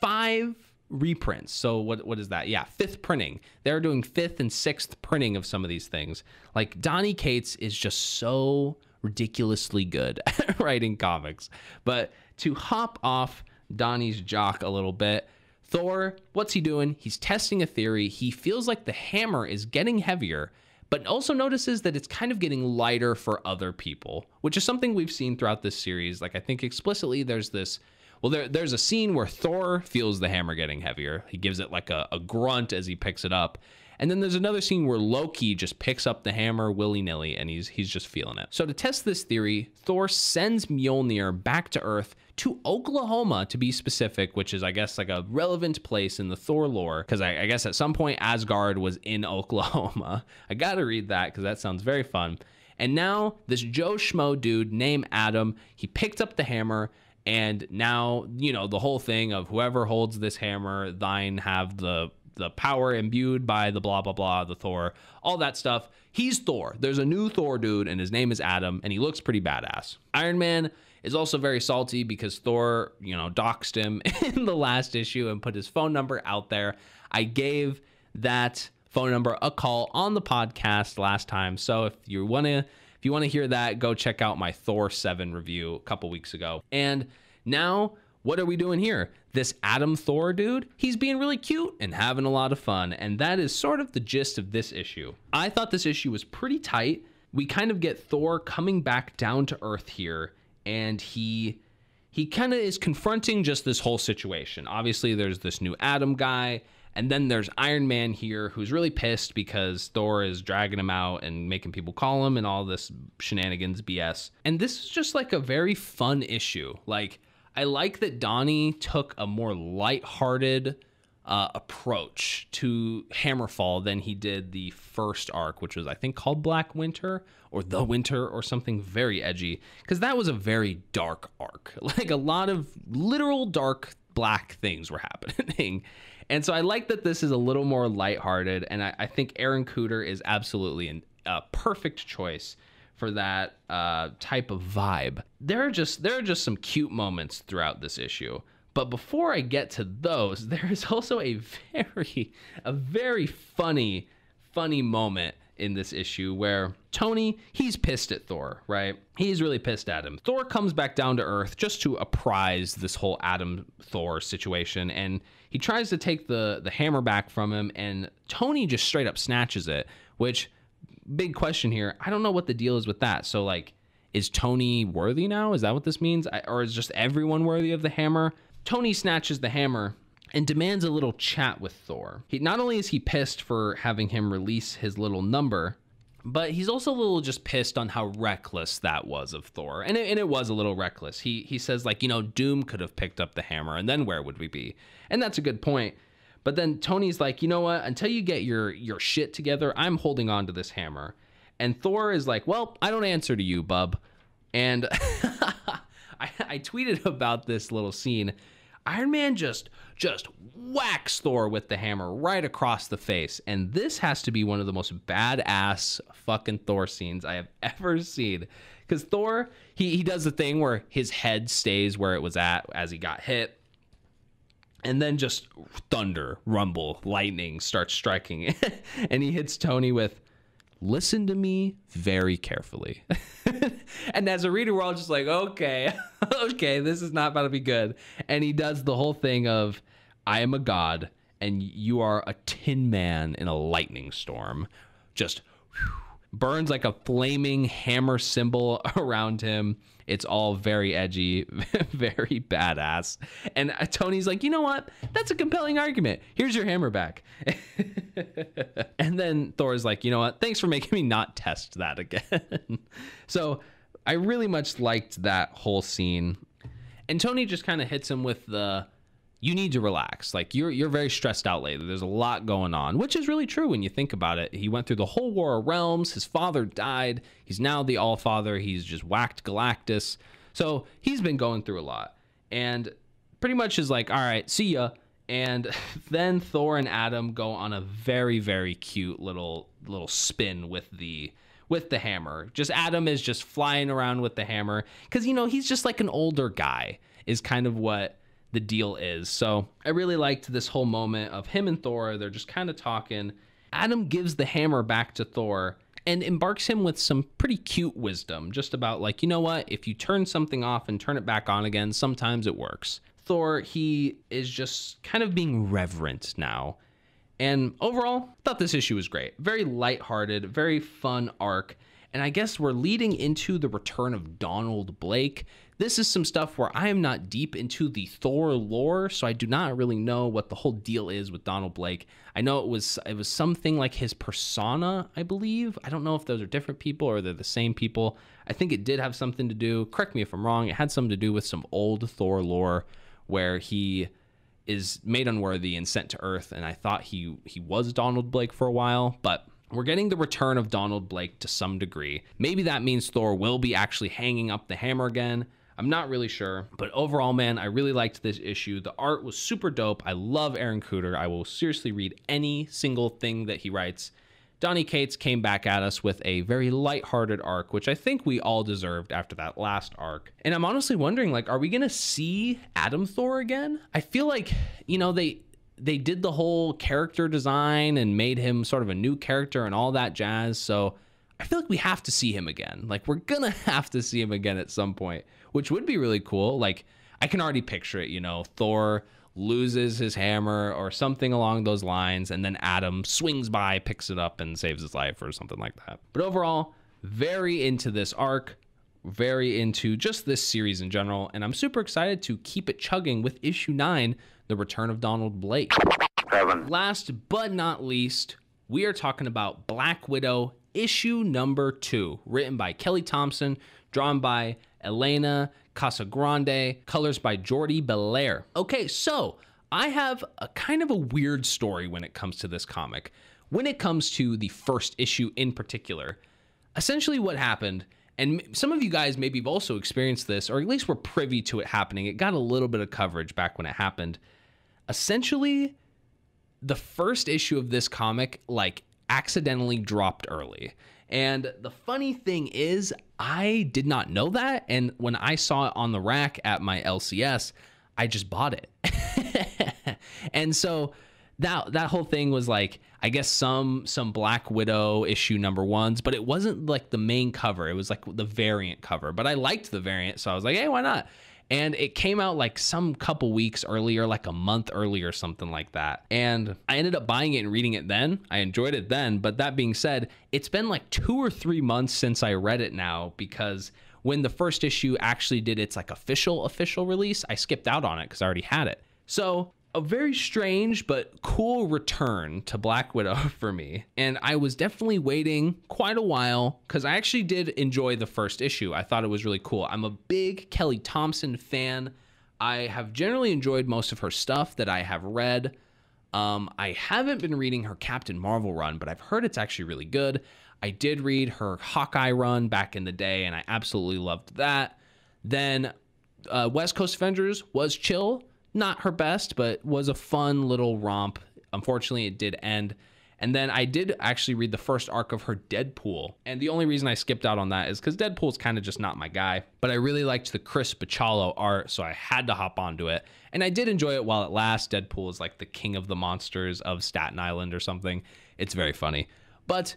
5 reprints. So what is that? Yeah, 5th printing. They're doing 5th and 6th printing of some of these things. Like, Donny Cates is just so ridiculously good at writing comics. But to hop off Donnie's jock a little bit, Thor, what's he doing? He's testing a theory. He feels like the hammer is getting heavier, but also notices that it's kind of getting lighter for other people, which is something we've seen throughout this series. Like, I think explicitly there's this, there's a scene where Thor feels the hammer getting heavier. He gives it like a grunt as he picks it up. And then there's another scene where Loki just picks up the hammer willy-nilly, and he's just feeling it. So to test this theory, Thor sends Mjolnir back to Earth, to Oklahoma to be specific, which is, I guess, like a relevant place in the Thor lore, because I guess at some point Asgard was in Oklahoma. I gotta read that because that sounds very fun. And now this Joe Schmo dude named Adam, he picked up the hammer, and now, the whole thing of whoever holds this hammer, thine have the power imbued by the blah, blah, blah, the Thor, all that stuff. He's Thor. There's a new Thor dude, and his name is Adam, and he looks pretty badass. Iron Man is also very salty because Thor, doxed him in the last issue and put his phone number out there. I gave that phone number a call on the podcast last time. So if you want to hear that, go check out my Thor 7 review a couple weeks ago. And now, what are we doing here? This Adam Thor dude, he's being really cute and having a lot of fun. And that is sort of the gist of this issue. I thought this issue was pretty tight. We kind of get Thor coming back down to Earth here, and he kind of is confronting just this whole situation. Obviously, there's this new Adam guy, and then there's Iron Man here, who's really pissed because Thor is dragging him out and making people call him and all this shenanigans BS. And this is just like a very fun issue. Like, I like that Donnie took a more lighthearted approach to Hammerfall than he did the first arc, which was, I think, called Black Winter or The Winter or something very edgy, because that was a very dark arc. Like, a lot of literal dark black things were happening. And so I like that this is a little more lighthearted, and I think Aaron Kuder is absolutely a perfect choice for that type of vibe. There are just some cute moments throughout this issue. But before I get to those, there is also a very funny moment in this issue where Tony, he's pissed at Thor, right? He's really pissed at him. Thor comes back down to Earth just to apprise this whole Adam Thor situation, and he tries to take the hammer back from him, and Tony just straight up snatches it, which, big question here, I don't know what the deal is with that. So, like, is Tony worthy now? Is that what this means? Or is just everyone worthy of the hammer? Tony snatches the hammer and demands a little chat with Thor. Not only is he pissed for having him release his little number, but he's also a little just pissed on how reckless that was of Thor. And it was a little reckless. He says, like, Doom could have picked up the hammer, and then where would we be? And that's a good point. But then Tony's like, you know what? Until you get your shit together, I'm holding on to this hammer. And Thor is like, well, I don't answer to you, bub. And I tweeted about this little scene. Iron Man just whacks Thor with the hammer right across the face. And this has to be one of the most badass fucking Thor scenes I have ever seen. Because Thor, he does the thing where his head stays where it was at as he got hit. And then just thunder, rumble, lightning starts striking. And he hits Tony with, listen to me very carefully. And as a reader, we're all just like, okay, this is not about to be good. And he does the whole thing of, I am a god, and you are a tin man in a lightning storm. Just, whew, burns like a flaming hammer symbol around him. It's all very edgy, very badass. And Tony's like, you know what? That's a compelling argument. Here's your hammer back. And then Thor's like, you know what? Thanks for making me not test that again. So I really much liked that whole scene. And Tony just kind of hits him with the, you need to relax. Like, you're very stressed out lately. There's a lot going on, which is really true when you think about it. He went through the whole War of Realms. His father died. He's now the All-Father. He's just whacked Galactus. So he's been going through a lot. And pretty much is like, all right, see ya. And then Thor and Adam go on a very, very cute little spin with the hammer. Just Adam is just flying around with the hammer because, you know, he's just like an older guy is kind of what the deal is. So I really liked this whole moment of him and Thor. They're just kind of talking. Adam gives the hammer back to Thor and embarks him with some pretty cute wisdom, just about like, you know what, if you turn something off and turn it back on again, sometimes it works. Thor, he is just kind of being reverent now. And overall, I thought this issue was great. Very lighthearted, very fun arc. And I guess we're leading into the return of Donald Blake. This is some stuff where I am not deep into the Thor lore, so I do not really know what the whole deal is with Donald Blake. I know it was something like his persona, I believe. I don't know if those are different people or they're the same people. I think it did have something to do, correct me if I'm wrong, it had something to do with some old Thor lore where he is made unworthy and sent to Earth, and I thought he was Donald Blake for a while, but we're getting the return of Donald Blake to some degree. Maybe that means Thor will be actually hanging up the hammer again. I'm not really sure, but overall, man, I really liked this issue. The art was super dope. I love Aaron Kuder. I will seriously read any single thing that he writes. Donny Cates came back at us with a very lighthearted arc, which I think we all deserved after that last arc. And I'm honestly wondering, like, are we gonna see Adam Thor again? I feel like, you know, they did the whole character design and made him sort of a new character and all that jazz. So I feel like we have to see him again. Like, we're gonna have to see him again at some point, which would be really cool. Like, I can already picture it, you know, Thor loses his hammer or something along those lines, and then Adam swings by, picks it up, and saves his life or something like that. But overall, very into this arc, very into just this series in general, and I'm super excited to keep it chugging with issue 9, The Return of Donald Blake. 7. Last but not least, we are talking about Black Widow issue number 2, written by Kelly Thompson, drawn by Elena Casagrande, colors by Jordi Belair. Okay, so I have a kind of a weird story when it comes to this comic. When it comes to the first issue in particular, essentially what happened, and some of you guys maybe have also experienced this, or at least were privy to it happening. It got a little bit of coverage back when it happened. Essentially, the first issue of this comic, like, accidentally dropped early. And the funny thing is, I did not know that. And when I saw it on the rack at my LCS, I just bought it. And so that whole thing was like, I guess some Black Widow issue number 1s, but it wasn't like the main cover. It was like the variant cover. But I liked the variant, so I was like, hey, why not? And it came out like some couple weeks earlier, like a month earlier, something like that. And I ended up buying it and reading it then. I enjoyed it then. But that being said, it's been like 2 or 3 months since I read it now, because when the first issue actually did its like official release, I skipped out on it because I already had it. So a very strange but cool return to Black Widow for me. And I was definitely waiting quite a while because I actually did enjoy the first issue. I thought it was really cool. I'm a big Kelly Thompson fan. I have generally enjoyed most of her stuff that I have read. I haven't been reading her Captain Marvel run, but I've heard it's actually really good. I did read her Hawkeye run back in the day, and I absolutely loved that. Then West Coast Avengers was chill. Not her best, but was a fun little romp. Unfortunately, it did end. And then I did actually read the first arc of her Deadpool. And the only reason I skipped out on that is because Deadpool's kind of just not my guy. But I really liked the Chris Bachalo art, so I had to hop onto it. And I did enjoy it while it lasts. Deadpool is like the king of the monsters of Staten Island or something. It's very funny. But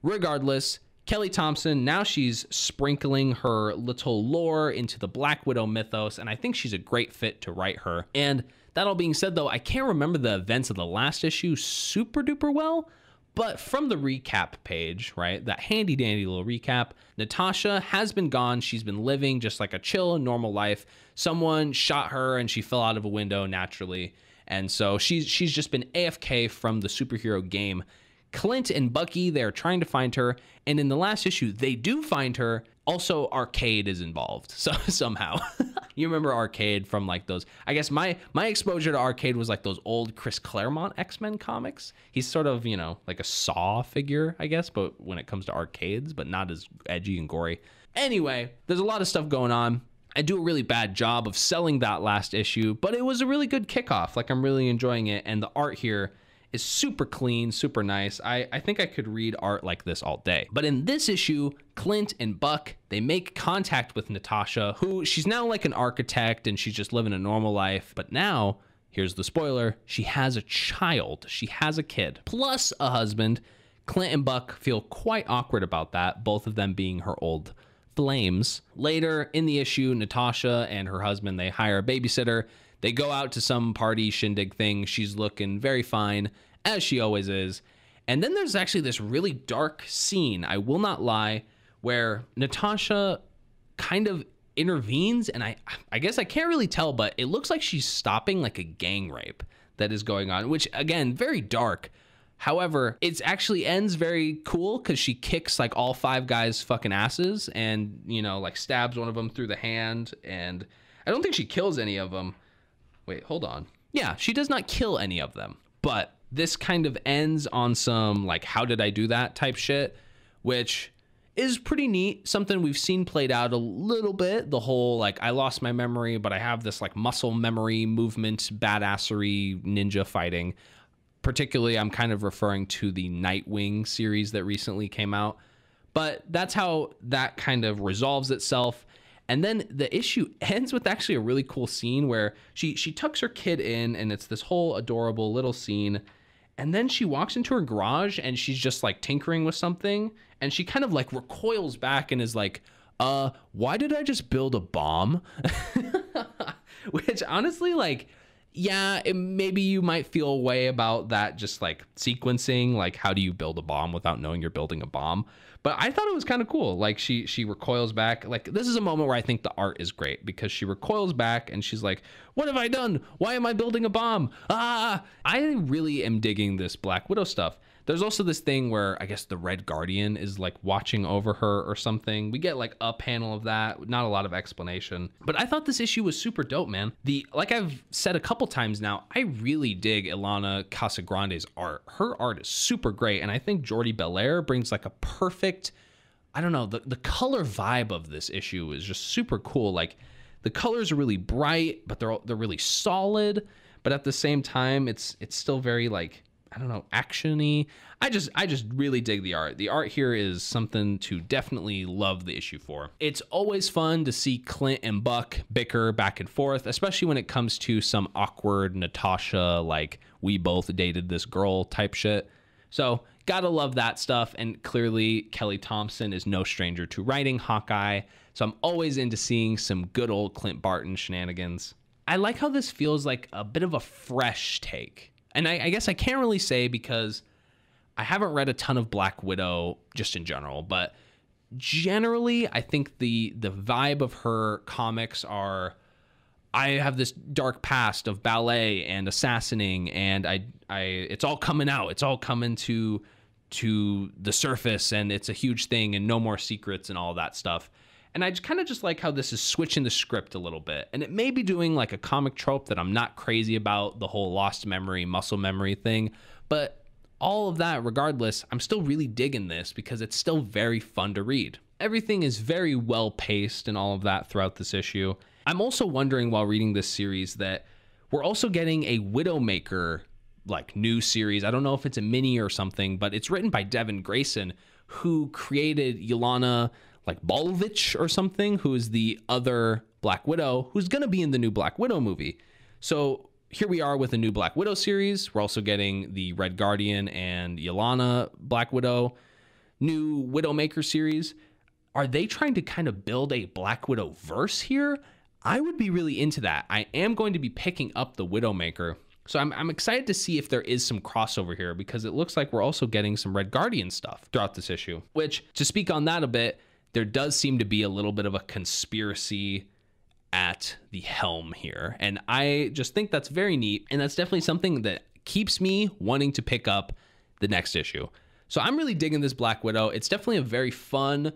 regardless, Kelly Thompson, now she's sprinkling her little lore into the Black Widow mythos, and I think she's a great fit to write her. And that all being said, though, I can't remember the events of the last issue super duper well, But from the recap page, right, that handy dandy little recap, Natasha has been gone. She's been living just like a chill, normal life. Someone shot her and she fell out of a window naturally. And so she's just been AFK from the superhero game. Clint and Bucky, they're trying to find her. And in the last issue, they do find her. Also, Arcade is involved. So somehow. You remember Arcade from like those, I guess my exposure to Arcade was like those old Chris Claremont X-Men comics. He's sort of, you know, like a Saw figure, I guess, but when it comes to arcades, but not as edgy and gory. Anyway, there's a lot of stuff going on. I do a really bad job of selling that last issue, but it was a really good kickoff. Like, I'm really enjoying it. And the art here is super clean, super nice. I think I could read art like this all day. But in this issue, Clint and Buck, they make contact with Natasha, who she's now like an architect and she's just living a normal life. But now, here's the spoiler, she has a child. She has a kid, plus a husband. Clint and Buck feel quite awkward about that, both of them being her old flames. Later in the issue, Natasha and her husband, they hire a babysitter. They go out to some party shindig thing. She's looking very fine, as she always is. And then there's actually this really dark scene, I will not lie, where Natasha kind of intervenes. And I guess I can't really tell, but it looks like she's stopping like a gang rape that is going on, which again, very dark. However, it actually ends very cool because she kicks like all 5 guys' fucking asses and, you know, like stabs one of them through the hand. And I don't think she kills any of them. Wait, hold on. Yeah, she does not kill any of them. But this kind of ends on some like, how did I do that type shit, which is pretty neat. Something we've seen played out a little bit. The whole like, I lost my memory, but I have this like muscle memory movement, badassery, ninja fighting. Particularly, I'm kind of referring to the Nightwing series that recently came out. But that's how that kind of resolves itself. And then the issue ends with actually a really cool scene where she tucks her kid in, and it's this whole adorable little scene. And then she walks into her garage and she's just like tinkering with something. And she kind of like recoils back and is like, why did I just build a bomb? Which honestly, like, yeah, maybe you might feel a way about that, just like sequencing, like how do you build a bomb without knowing you're building a bomb? But I thought it was kind of cool. Like she recoils back. Like, this is a moment where I think the art is great because she recoils back and she's like, what have I done? Why am I building a bomb? I really am digging this Black Widow stuff. There's also this thing where I guess the Red Guardian is like watching over her or something. We get like a panel of that, not a lot of explanation. But I thought this issue was super dope, man. Like I've said a couple times now, I really dig Ilana Casagrande's art. Her art is super great. And I think Jordi Belair brings like a perfect, I don't know, the color vibe of this issue is just super cool. Like the colors are really bright, but they're really solid. But at the same time, it's still very like, I don't know, action-y. I just really dig the art. The art here is something to definitely love the issue for. It's always fun to see Clint and Buck bicker back and forth, especially when it comes to some awkward Natasha, like, we both dated this girl type shit. So, gotta love that stuff. And clearly, Kelly Thompson is no stranger to writing Hawkeye. So, I'm always into seeing some good old Clint Barton shenanigans. I like how this feels like a bit of a fresh take. And I guess I can't really say because I haven't read a ton of Black Widow just in general, but generally I think the vibe of her comics are, I have this dark past of ballet and assassinating, and I it's all coming out. It's all coming to the surface, and it's a huge thing, and no more secrets and all that stuff. And I kind of just like how this is switching the script a little bit. And it may be doing like a comic trope that I'm not crazy about, the whole lost memory, muscle memory thing. But all of that, regardless, I'm still really digging this because it's still very fun to read. Everything is very well paced and all of that throughout this issue. I'm also wondering while reading this series that we're also getting a Widowmaker like new series. I don't know if it's a mini or something, but it's written by Devin Grayson, who created Yelena like Bolovich or something, who is the other Black Widow, who's going to be in the new Black Widow movie. So here we are with a new Black Widow series. We're also getting the Red Guardian and Yelena Black Widow, new Widowmaker series. Are they trying to kind of build a Black Widow verse here? I would be really into that. I am going to be picking up the Widowmaker. So I'm excited to see if there is some crossover here, because it looks like we're also getting some Red Guardian stuff throughout this issue, which, to speak on that a bit, there does seem to be a little bit of a conspiracy at the helm here. And I just think that's very neat. And that's definitely something that keeps me wanting to pick up the next issue. So I'm really digging this Black Widow. It's definitely a very fun,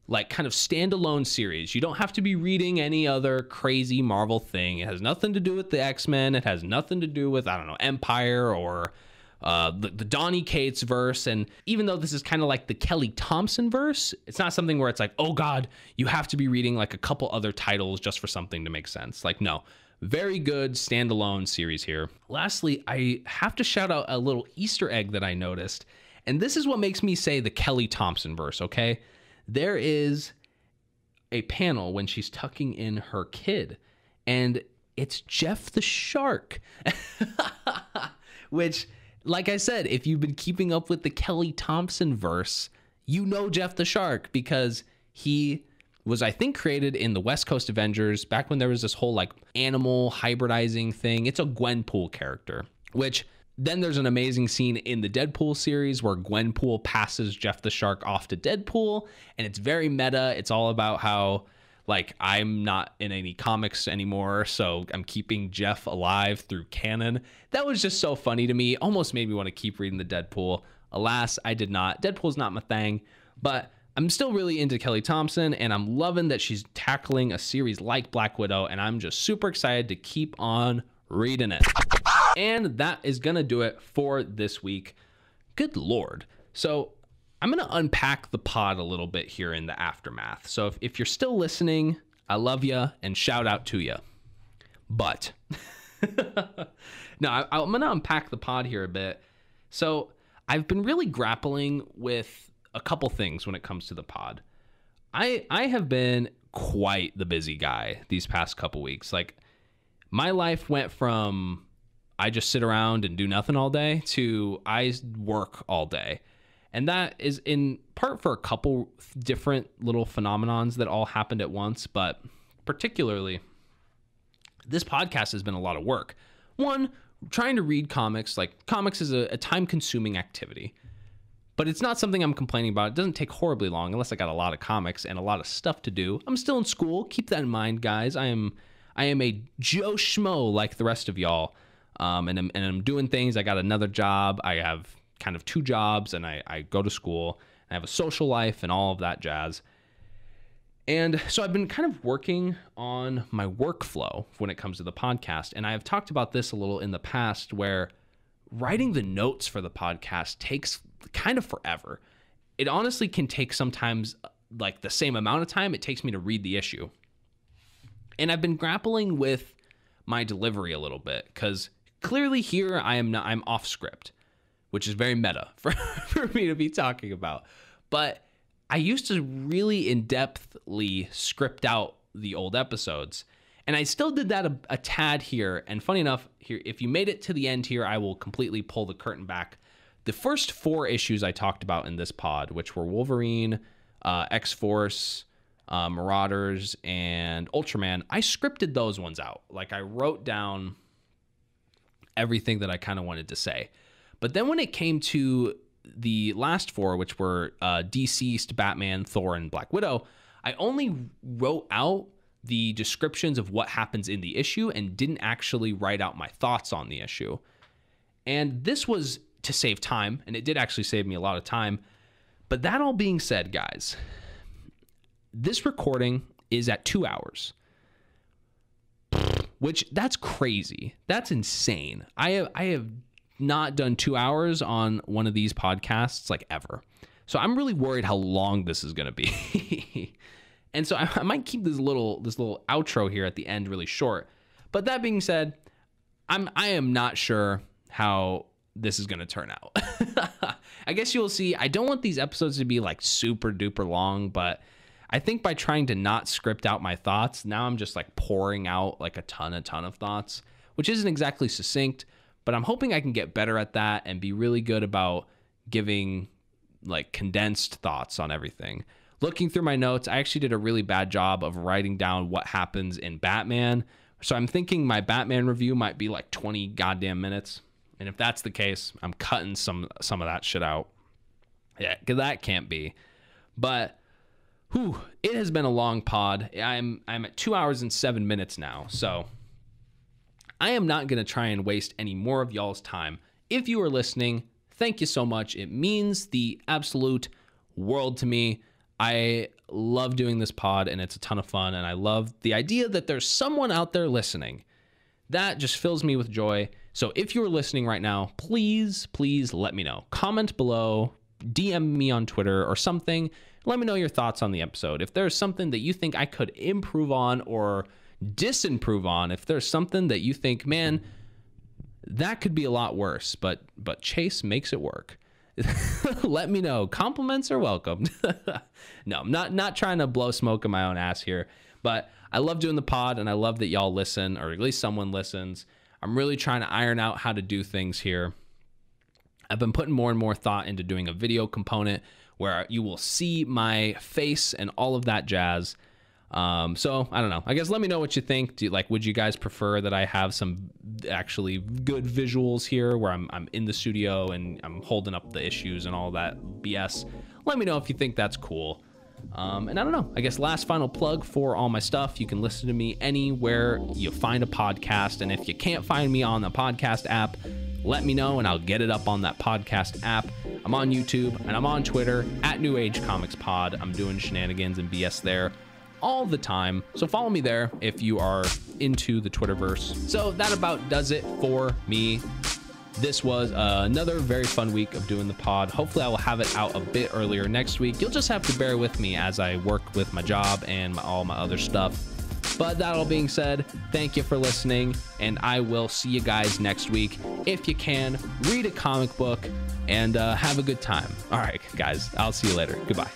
like, kind of standalone series. You don't have to be reading any other crazy Marvel thing. It has nothing to do with the X-Men. It has nothing to do with, I don't know, Empire or the Donny Cates verse. And even though this is kind of like the Kelly Thompson verse, it's not something where it's like, oh God, you have to be reading like a couple other titles just for something to make sense. Like, no, very good standalone series here. Lastly, I have to shout out a little Easter egg that I noticed. And this is what makes me say the Kelly Thompson verse, okay? There is a panel when she's tucking in her kid, and it's Jeff the Shark. Which, like I said, if you've been keeping up with the Kelly Thompson verse, you know Jeff the Shark, because he was, I think, created in the West Coast Avengers back when there was this whole like animal hybridizing thing. It's a Gwenpool character, which then there's an amazing scene in the Deadpool series where Gwenpool passes Jeff the Shark off to Deadpool, and it's very meta. It's all about how, like, I'm not in any comics anymore, so I'm keeping Jeff alive through canon. That was just so funny to me. Almost made me want to keep reading the Deadpool. Alas, I did not. Deadpool's not my thing, but I'm still really into Kelly Thompson, and I'm loving that she's tackling a series like Black Widow, and I'm just super excited to keep on reading it. And that is going to do it for this week. Good Lord. So I'm going to unpack the pod a little bit here in the aftermath. So if you're still listening, I love you and shout out to you. But no, I'm going to unpack the pod here a bit. So I've been really grappling with a couple things when it comes to the pod. I have been quite the busy guy these past couple weeks. Like, my life went from I just sit around and do nothing all day to I work all day. And that is in part for a couple different little phenomenons that all happened at once. But particularly, this podcast has been a lot of work. One, trying to read comics. Like, comics is a time-consuming activity. But it's not something I'm complaining about. It doesn't take horribly long unless I got a lot of comics and a lot of stuff to do. I'm still in school. Keep that in mind, guys. I am a Joe Schmo like the rest of y'all. And I'm doing things. I got another job. I have kind of two jobs, and I go to school. I have a social life and all of that jazz. And so I've been kind of working on my workflow when it comes to the podcast. And I have talked about this a little in the past, where writing the notes for the podcast takes kind of forever. It honestly can take sometimes like the same amount of time it takes me to read the issue. And I've been grappling with my delivery a little bit, because clearly here I'm off script, which is very meta for me to be talking about. But I used to really in-depthly script out the old episodes, and I still did that a tad here. And funny enough, here, if you made it to the end here, I will completely pull the curtain back. The first 4 issues I talked about in this pod, which were Wolverine, X-Force, Marauders, and Ultraman, I scripted those ones out. Like, I wrote down everything that I kind of wanted to say. But then when it came to the last 4, which were DCeased, Batman, Thor, and Black Widow, I only wrote out the descriptions of what happens in the issue and didn't actually write out my thoughts on the issue. And this was to save time, and it did actually save me a lot of time. But that all being said, guys, this recording is at 2 hours. Which, that's crazy. That's insane. I have not done 2 hours on one of these podcasts like ever. So I'm really worried how long this is going to be. And so I might keep this little outro here at the end really short. But that being said, I am not sure how this is going to turn out. I guess you'll see. I don't want these episodes to be like super duper long, but I think by trying to not script out my thoughts, now I'm just like pouring out like a ton of thoughts, which isn't exactly succinct, but I'm hoping I can get better at that and be really good about giving like condensed thoughts on everything. Looking through my notes, I actually did a really bad job of writing down what happens in Batman So I'm thinking my Batman review might be like 20 goddamn minutes. And if that's the case, I'm cutting some of that shit out. Yeah, because that can't be. But it has been a long pod. I'm at 2 hours and 7 minutes now. So I am not going to try and waste any more of y'all's time. If you are listening, thank you so much. It means the absolute world to me. I love doing this pod, and it's a ton of fun, and I love the idea that there's someone out there listening. That just fills me with joy. So if you're listening right now, please let me know. Comment below, DM me on Twitter or something. Let me know your thoughts on the episode. If there's something that you think I could improve on or disimprove on, if there's something that you think, man, that could be a lot worse, but Chase makes it work. Let me know. Compliments are welcome. No, I'm not trying to blow smoke in my own ass here, but I love doing the pod, and I love that y'all listen, or at least someone listens. I'm really trying to iron out how to do things here. I've been putting more and more thought into doing a video component where you will see my face and all of that jazz. So I don't know. I guess let me know what you think. Would you guys prefer that I have some actually good visuals here where I'm in the studio and I'm holding up the issues and all that BS? Let me know if you think that's cool. And I don't know. I guess last final plug for all my stuff. You can listen to me anywhere you find a podcast. And if you can't find me on the podcast app, let me know and I'll get it up on that podcast app. I'm on YouTube and I'm on Twitter at New Age Comics Pod. I'm doing shenanigans and BS there all the time. So follow me there if you are into the Twitterverse. So that about does it for me. This was another very fun week of doing the pod. Hopefully I will have it out a bit earlier next week. You'll just have to bear with me as I work with my job and all my other stuff. But that all being said, thank you for listening, and I will see you guys next week. If you can, read a comic book and have a good time. All right, guys, I'll see you later. Goodbye.